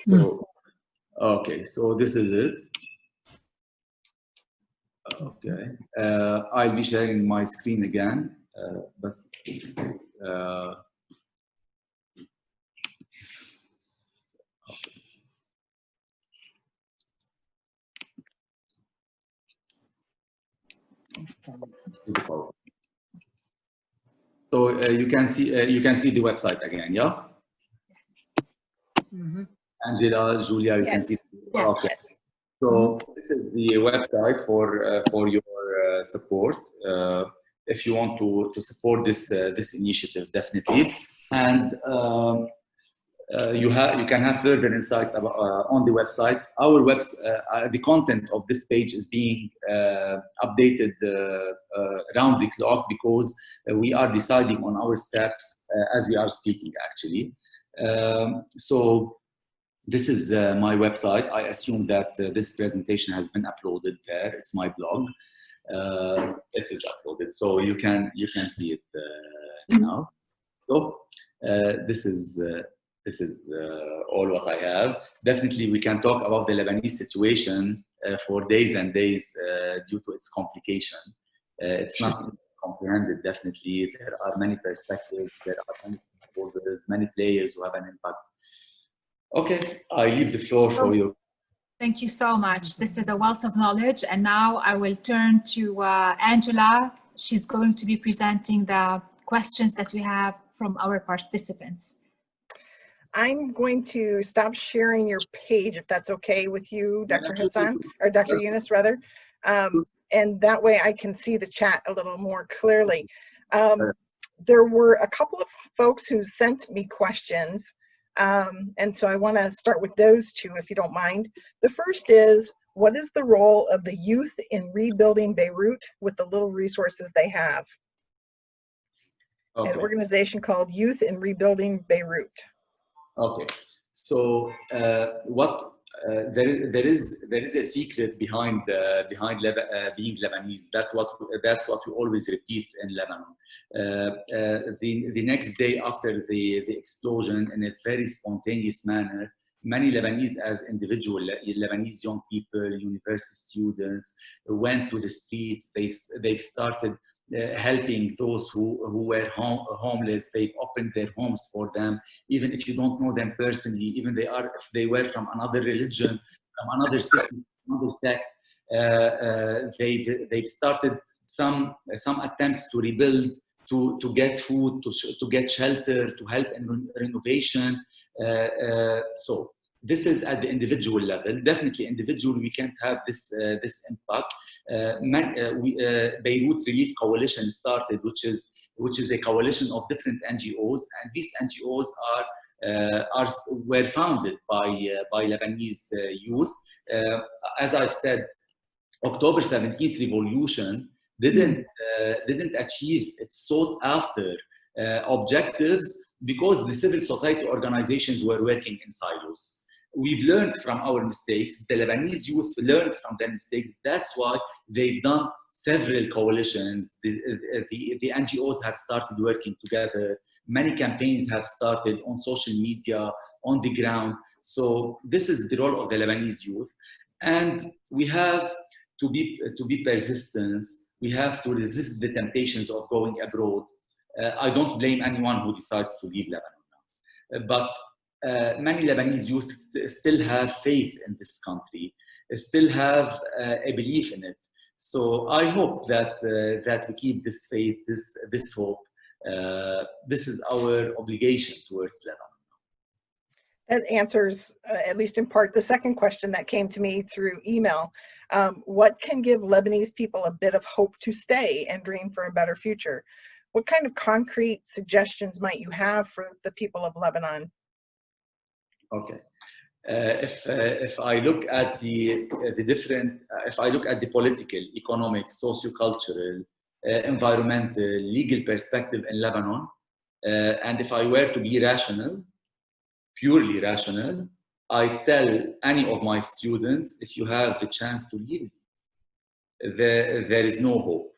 S2: So, okay, so this is it. Okay, I'll be sharing my screen again. So you can see the website again, yeah?
S3: Mm-hmm.
S2: Angela, Julia, you can see.
S1: Yes.
S2: Okay. So this is the website for your support. If you want to support this initiative, definitely, and you can have further insights about, on the website. The content of this page is being updated around the clock, because we are deciding on our steps as we are speaking, actually. So this is my website. I assume that this presentation has been uploaded there. It's my blog. It is uploaded, so you can see it now. So this is all what I have. Definitely, we can talk about the Lebanese situation for days and days due to its complication. It's not comprehended. Definitely, there are many perspectives. There are many stakeholders, many players who have an impact. Okay, I leave the floor for you.
S1: Thank you so much. This is a wealth of knowledge. And now I will turn to Angela. She's going to be presenting the questions that we have from our participants.
S3: I'm going to stop sharing your page, if that's okay with you, Dr. Hassan, or Dr. Yunus, rather. And that way I can see the chat a little more clearly. There were a couple of folks who sent me questions. And so I want to start with those two, if you don't mind. The first is, what is the role of the youth in rebuilding Beirut with the little resources they have? Okay. An organization called Youth in Rebuilding Beirut. Okay, so
S2: there is a secret behind being Lebanese. That's what we always repeat in Lebanon. The next day after the explosion, in a very spontaneous manner, many Lebanese, as individual Lebanese young people, university students, went to the streets. They started helping those who were homeless. They opened their homes for them, even if you don't know them personally, even if they were from another religion, from another city, another sect. They've started some attempts to rebuild to get food, to get shelter, to help in renovation. So this is at the individual level. Definitely individual, we can't have this impact. Beirut Relief Coalition started, which is a coalition of different NGOs, and these NGOs were founded by Lebanese youth. As I've said, October 17th revolution didn't achieve its sought after objectives because the civil society organizations were working in silos. We've learned from our mistakes. The Lebanese youth learned from their mistakes. That's why they've done several coalitions. The NGOs have started working together. Many campaigns have started on social media, on the ground. So this is the role of the Lebanese youth. And we have to be persistent. We have to resist the temptations of going abroad. I don't blame anyone who decides to leave Lebanon now. But many Lebanese youth still have faith in this country, still have a belief in it. So I hope that we keep this faith, this hope. This is our obligation towards Lebanon.
S3: That answers, at least in part, the second question that came to me through email. What can give Lebanese people a bit of hope to stay and dream for a better future? What kind of concrete suggestions might you have for the people of Lebanon?
S2: Okay. If I look at the different, if I look at the political, economic, socio-cultural, environmental, legal perspective in Lebanon, and if I were to be rational, purely rational, I tell any of my students, if you have the chance to leave, there is no hope.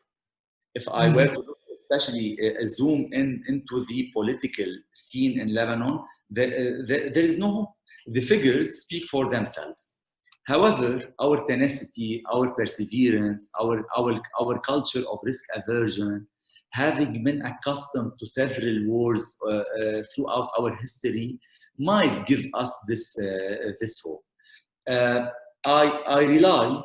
S2: If I were to look, especially zoom into the political scene in Lebanon, there is no hope. The figures speak for themselves. However, our tenacity, our perseverance, our culture of risk aversion, having been accustomed to several wars throughout our history, might give us this hope. I rely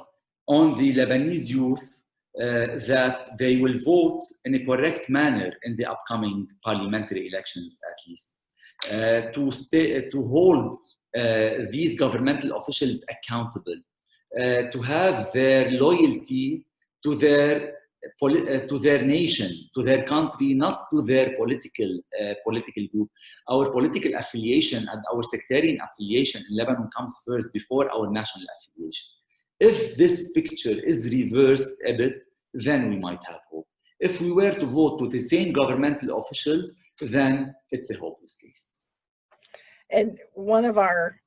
S2: on the Lebanese youth that they will vote in a correct manner in the upcoming parliamentary elections, at least, to hold these governmental officials accountable, to have their loyalty to their nation, to their country, not to their political group. Our political affiliation and our sectarian affiliation in Lebanon comes first before our national affiliation. If this picture is reversed a bit, then we might have hope. If we were to vote to the same governmental officials, then it's a hopeless case.
S3: And one of our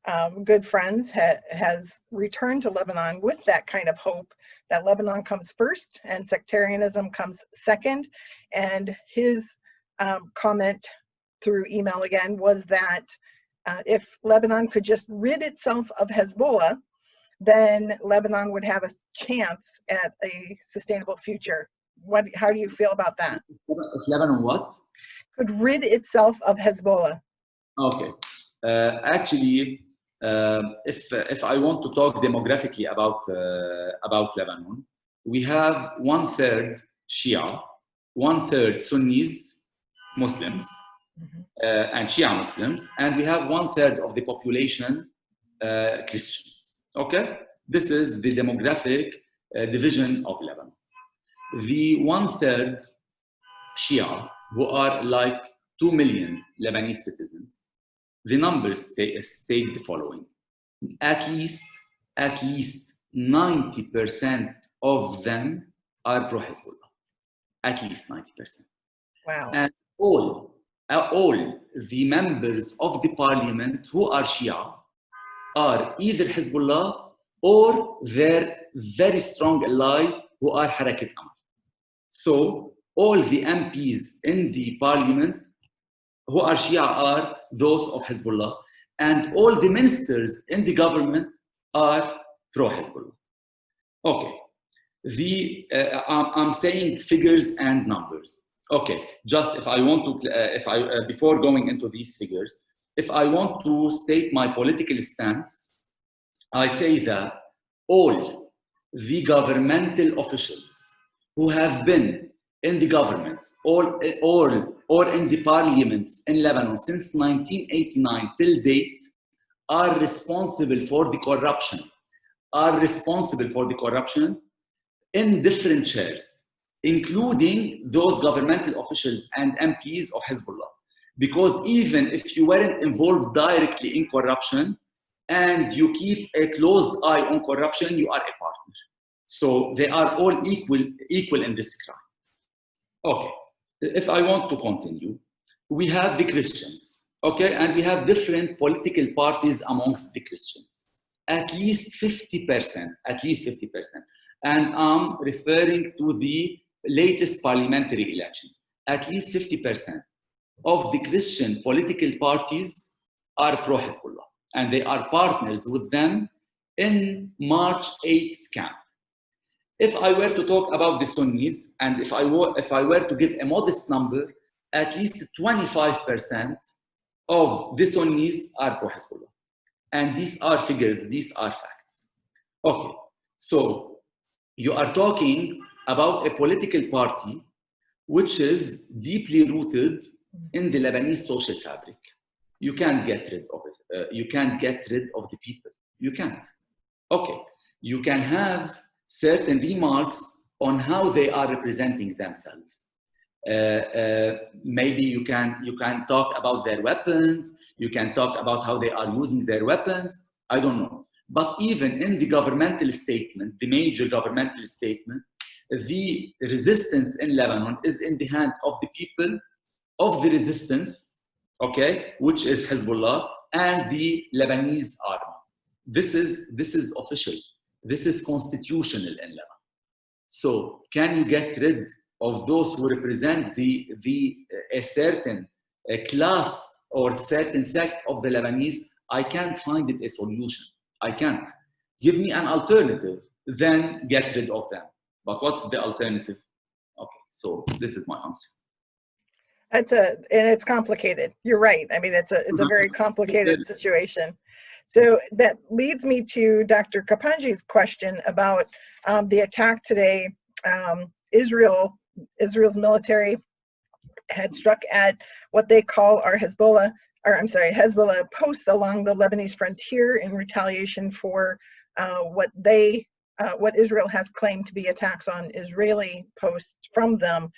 S3: good friends has returned to Lebanon with that kind of hope, that Lebanon comes first and sectarianism comes second. And his comment through email again was that if Lebanon could just rid itself of Hezbollah, then Lebanon would have a chance at a sustainable future. How do you feel about that?
S2: If Lebanon what?
S3: Could rid itself of Hezbollah.
S2: Okay. Actually, if I want to talk demographically about Lebanon, we have 1/3 Shia, 1/3 Sunnis, Muslims, and Shia Muslims, and we have 1/3 of the population Christians. Okay, this is the demographic division of Lebanon. The 1/3 Shia, who are like 2 million Lebanese citizens, the numbers state the following: at least 90% of them are pro-Hezbollah. At least 90%.
S3: Wow.
S2: And all the members of the parliament who are Shia are either Hezbollah or their very strong ally who are Harakat Amal. So all the MPs in the parliament who are Shia are those of Hezbollah, and all the ministers in the government are pro-Hezbollah. Okay, I'm saying figures and numbers. Okay, just if I want to, before going into these figures, if I want to state my political stance, I say that all the governmental officials who have been in the governments or in the parliaments in Lebanon since 1989 till date are responsible for the corruption, in different chairs, including those governmental officials and MPs of Hezbollah. Because even if you weren't involved directly in corruption and you keep a closed eye on corruption, you are a partner. So they are all equal in this crime. Okay, if I want to continue, we have the Christians, okay, and we have different political parties amongst the Christians. At least 50%, and I'm referring to the latest parliamentary elections. At least 50% of the Christian political parties are pro-Hezbollah, and they are partners with them in March 8th camp. If I were to talk about the Sunnis, and if I were to give a modest number, at least 25% of the Sunnis are pro-Hezbollah. And these are figures, these are facts. Okay, so you are talking about a political party which is deeply rooted in the Lebanese social fabric. You can't get rid of it. You can't get rid of the people. You can't. Okay, you can have certain remarks on how they are representing themselves. Maybe you can talk about their weapons, you can talk about how they are using their weapons, I don't know. But even in the governmental statement, the major governmental statement, the resistance in Lebanon is in the hands of the people of the resistance, okay, which is Hezbollah and the Lebanese army. This is official. This is constitutional in Lebanon. So can you get rid of those who represent a certain class or certain sect of the Lebanese? I can't find it a solution. I can't. Give me an alternative, then get rid of them. But what's the alternative? Okay, so this is my answer.
S3: And it's complicated. You're right. I mean, it's a very complicated situation. So that leads me to Dr. Kapanji's question about the attack today. Israel's military had struck at what they call Hezbollah posts along the Lebanese frontier in retaliation for what Israel has claimed to be attacks on Israeli posts from them.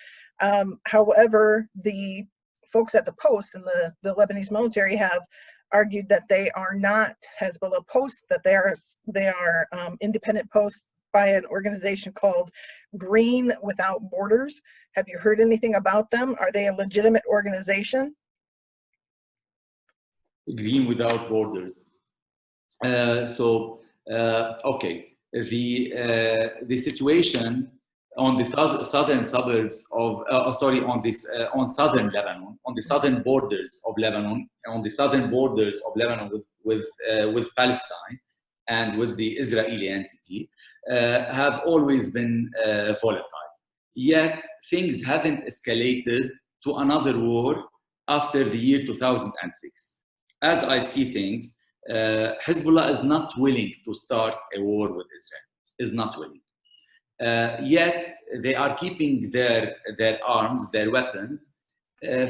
S3: However, the folks at the posts and the Lebanese military have argued that they are not Hezbollah posts, that they are independent posts by an organization called Green Without Borders. Have you heard anything about them? Are they a legitimate organization?
S2: Green Without Borders. Okay, the situation on the southern suburbs of, on southern Lebanon, on the southern borders of Lebanon, with Palestine and with the Israeli entity, have always been volatile. Yet things haven't escalated to another war after the year 2006. As I see things, Hezbollah is not willing to start a war with Israel, is not willing. Yet they are keeping their arms, their weapons,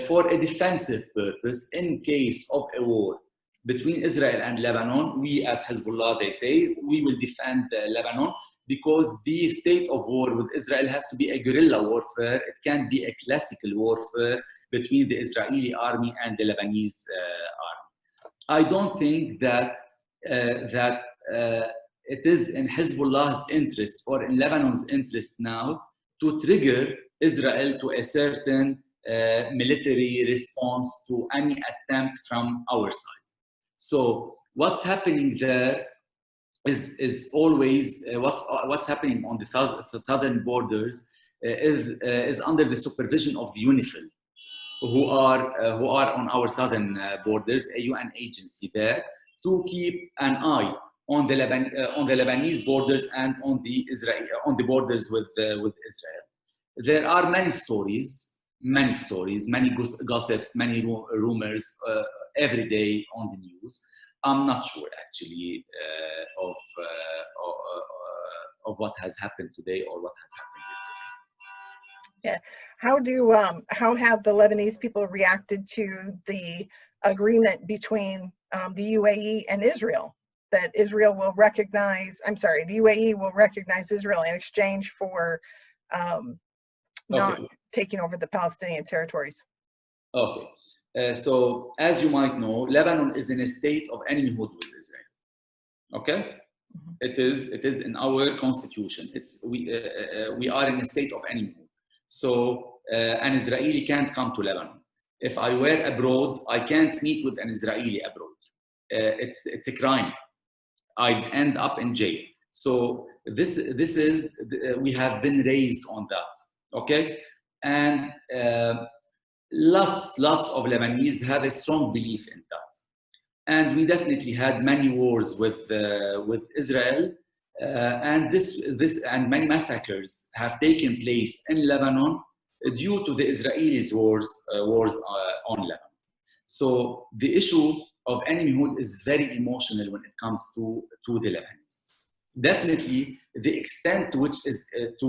S2: for a defensive purpose in case of a war between Israel and Lebanon. We as Hezbollah, they say, we will defend Lebanon because the state of war with Israel has to be a guerrilla warfare. It can't be a classical warfare between the Israeli army and the Lebanese army. I don't think that it is in Hezbollah's interest or in Lebanon's interest now to trigger Israel to a certain military response to any attempt from our side. So what's happening there is always what's happening on the southern borders is under the supervision of the UNIFIL, who are on our southern borders, a UN agency there, to keep an eye on the Lebanese borders and on the borders with Israel. There are many stories, many gossips, many rumors every day on the news. I'm not sure actually of what has happened today or what has happened
S3: Yeah. How have the Lebanese people reacted to the agreement between the UAE and Israel, that Israel will recognize, the UAE will recognize Israel in exchange for not taking over the Palestinian territories?
S2: Okay. So as you might know, Lebanon is in a state of enemyhood with Israel. Okay? It is in our constitution. We are in a state of enemyhood. So an Israeli can't come to Lebanon. If I were abroad, I can't meet with an Israeli abroad. It's a crime. I'd end up in jail. So this is we have been raised on that. Okay, and lots of Lebanese have a strong belief in that. And we definitely had many wars with Israel, and and many massacres have taken place in Lebanon due to the Israelis' wars on Lebanon. So the issue of enemyhood is very emotional when it comes to the Lebanese. Definitely, the extent to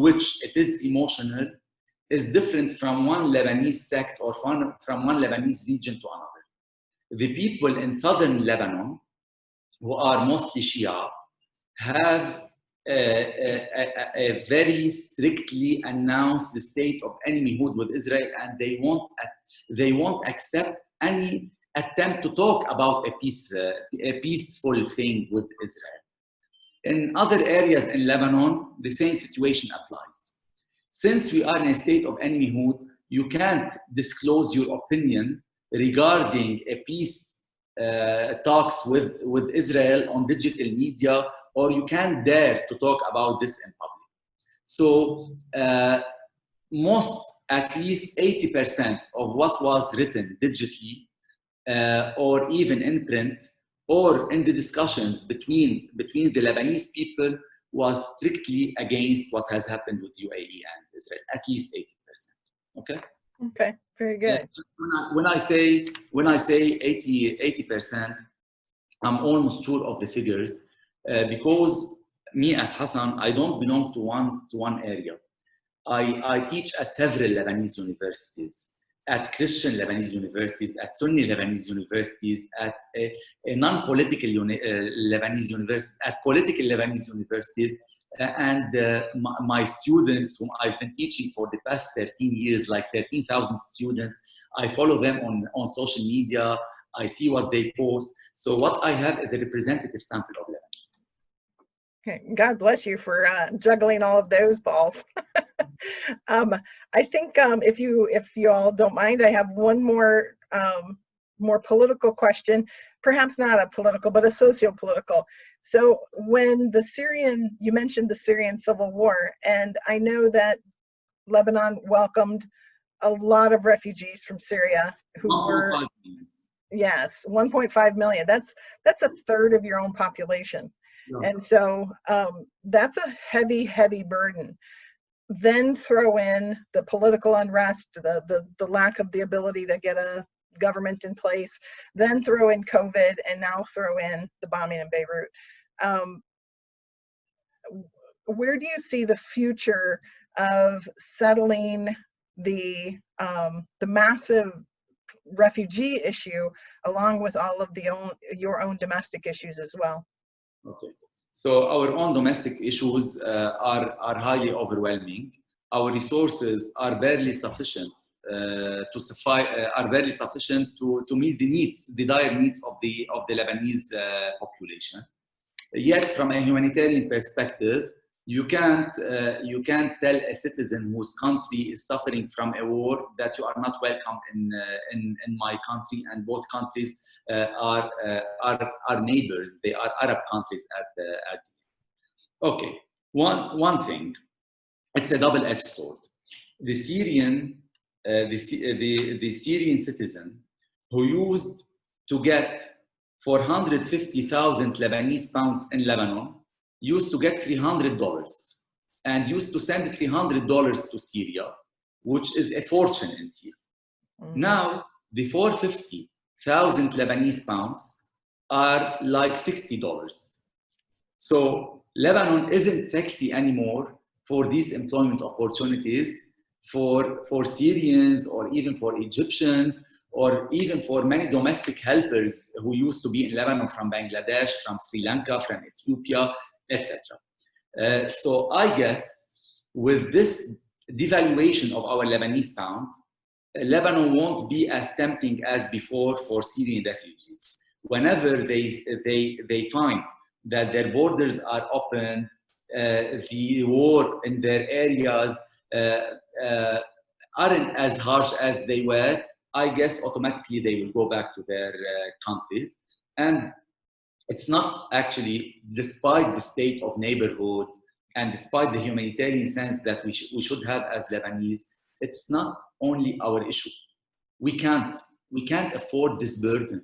S2: which it is emotional is different from one Lebanese sect or from one Lebanese region to another. The people in southern Lebanon, who are mostly Shia, have a very strictly announced the state of enemyhood with Israel, and they won't accept any attempt to talk about a peaceful thing with Israel. In other areas in Lebanon, the same situation applies. Since we are in a state of enemyhood, you can't disclose your opinion regarding a peace talks with Israel on digital media, or you can't dare to talk about this in public. So at least 80% of what was written digitally or even in print or in the discussions between the Lebanese people was strictly against what has happened with UAE and Israel, at least 80%. Okay?
S3: Okay, very good.
S2: When I say 80%, I'm almost sure of the figures because me as Hassan, I don't belong to one area. I teach at several Lebanese universities, at Christian Lebanese universities, at Sunni Lebanese universities, at a non-political Lebanese universities, at political Lebanese universities, and my students whom I've been teaching for the past 13 years, like 13,000 students, I follow them on social media, I see what they post. So what I have is a representative sample of Lebanese.
S3: Okay. God bless you for juggling all of those balls. I think if you all don't mind, I have one more political question, perhaps not a political, but a socio-political. So when you mentioned the Syrian civil war, and I know that Lebanon welcomed a lot of refugees from Syria who were, yes, 1.5 million. That's a third of your own population. Yeah. And so that's a heavy burden. Then throw in the political unrest, the lack of the ability to get a government in place, then throw in COVID, and now throw in the bombing in Beirut. Where do you see the future of settling the massive refugee issue along with all of your own domestic issues as well?
S2: Okay. So our own domestic issues are highly overwhelming. Our resources are barely sufficient to meet the dire needs of the Lebanese population. Yet, from a humanitarian perspective, you can't tell a citizen whose country is suffering from a war that you are not welcome in my country, and both countries are neighbors. They are Arab countries at okay. One thing, it's a double-edged sword. The Syrian citizen who used to get 450,000 Lebanese pounds in Lebanon used to get $300 and used to send $300 to Syria, which is a fortune in Syria. Mm-hmm. Now, the 450,000 Lebanese pounds are like $60. So Lebanon isn't sexy anymore for these employment opportunities for Syrians, or even for Egyptians, or even for many domestic helpers who used to be in Lebanon from Bangladesh, from Sri Lanka, from Ethiopia, etc. So I guess with this devaluation of our Lebanese pound, Lebanon won't be as tempting as before for Syrian refugees. Whenever they find that their borders are open, the war in their areas aren't as harsh as they were, I guess automatically they will go back to their countries. And it's not actually, despite the state of neighborhood and despite the humanitarian sense that we should have as Lebanese, it's not only our issue. We can't afford this burden.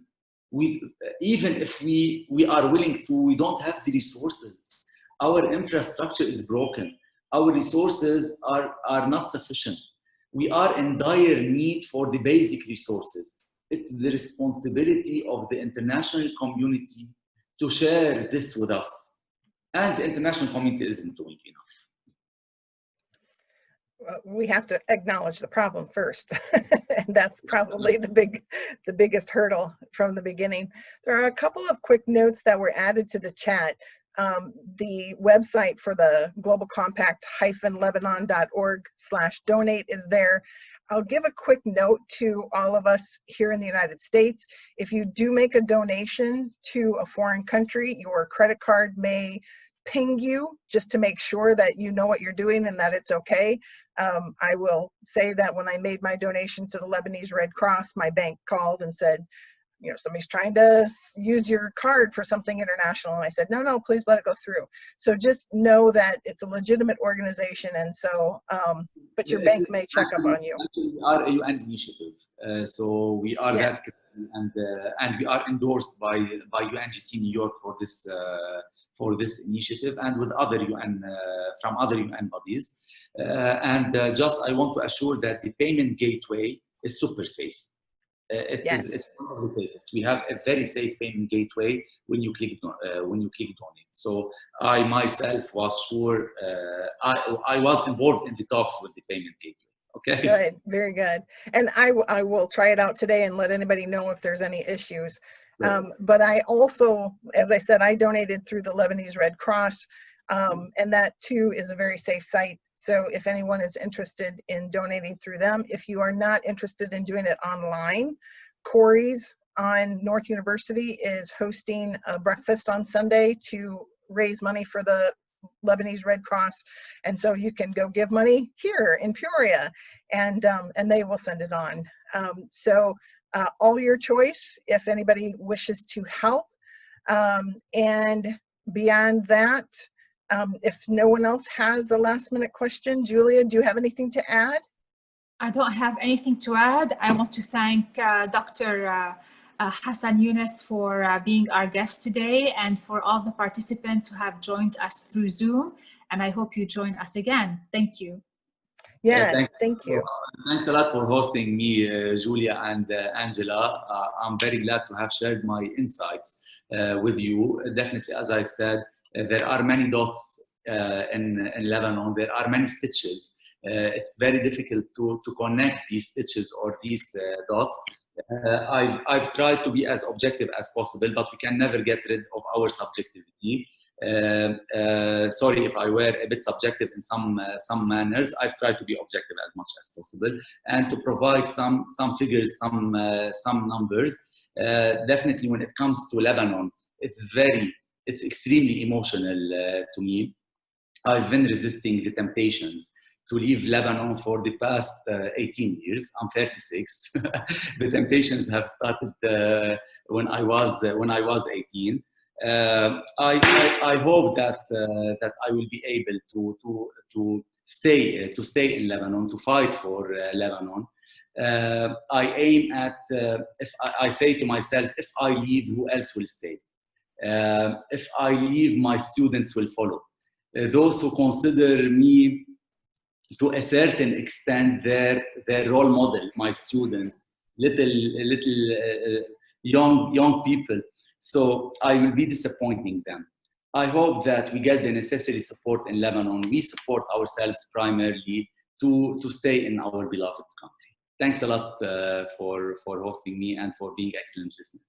S2: Even if we are willing to, we don't have the resources. Our infrastructure is broken. Our resources are not sufficient. We are in dire need for the basic resources. It's the responsibility of the international community to share this with us. And the international community isn't doing enough.
S3: We have to acknowledge the problem first. And that's probably the biggest hurdle from the beginning. There are a couple of quick notes that were added to the chat. The website for the Global Compact -lebanon.org/donate is there. I'll give a quick note to all of us here in the United States. If you do make a donation to a foreign country, your credit card may ping you just to make sure that you know what you're doing and that it's okay. I will say that when I made my donation to the Lebanese Red Cross, my bank called and said, you know, somebody's trying to use your card for something international. And I said, no, please let it go through. So just know that it's a legitimate organization. And so, but your bank may check up on you.
S2: Actually, we are a UN initiative. So we are that, and we are endorsed by UNGC New York for this initiative, and with other UN, from other UN bodies. Just I want to assure that the payment gateway is super safe. It's one of the safest. We have a very safe payment gateway when you click donate. So I myself was sure, I was involved in the talks with the payment gateway. Okay.
S3: Good, very good. And I will try it out today and let anybody know if there's any issues. But I also, as I said, I donated through the Lebanese Red Cross, and that too is a very safe site. So if anyone is interested in donating through them, if you are not interested in doing it online, Corey's on North University is hosting a breakfast on Sunday to raise money for the Lebanese Red Cross. And so you can go give money here in Peoria, and they will send it on. All your choice if anybody wishes to help. And beyond that, if no one else has a last minute question, Julia, do you have anything to add?
S1: I don't have anything to add. I want to thank Dr. Hassan Yunus for being our guest today, and for all the participants who have joined us through Zoom. And I hope you join us again. Thank you.
S3: Yes, thank you.
S2: Thanks a lot for hosting me, Julia and Angela. I'm very glad to have shared my insights with you. Definitely, as I said, there are many dots in Lebanon. There are many stitches. It's very difficult to connect these stitches or these dots. I've tried to be as objective as possible, but we can never get rid of our subjectivity. Sorry if I were a bit subjective in some manners. I've tried to be objective as much as possible and to provide some figures, some numbers. Definitely, when it comes to Lebanon, it's extremely emotional to me. I've been resisting the temptations to leave Lebanon for the past 18 years. I'm 36. The temptations have started when I was 18. I hope that I will be able to stay in Lebanon, to fight for Lebanon. I aim at, if I say to myself, if I leave, who else will stay? If I leave, my students will follow. Those who consider me to a certain extent their role model, my students, little young people. So I will be disappointing them. I hope that we get the necessary support in Lebanon. We support ourselves primarily to stay in our beloved country. Thanks a lot for hosting me and for being excellent listeners.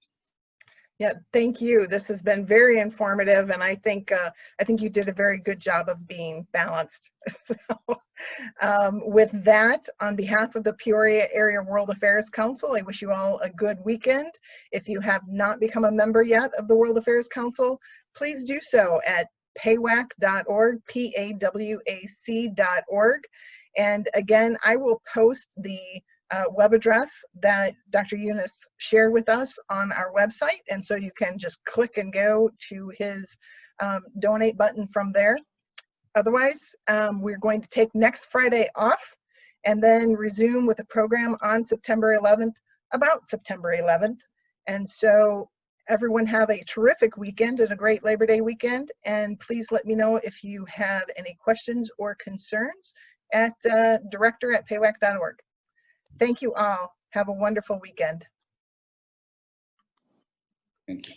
S3: Yeah, thank you. This has been very informative, and I think you did a very good job of being balanced. With that, on behalf of the Peoria Area World Affairs Council, I wish you all a good weekend. If you have not become a member yet of the World Affairs Council, please do so at paywac.org, PAWAC.org. And again, I will post the web address that Dr. Yunus shared with us on our website, and so you can just click and go to his donate button from there. Otherwise, we're going to take next Friday off and then resume with a program on September 11th, about September 11th. And so everyone have a terrific weekend and a great Labor Day weekend, and please let me know if you have any questions or concerns at director@paywac.org. Thank you all. Have a wonderful weekend.
S2: Thank you.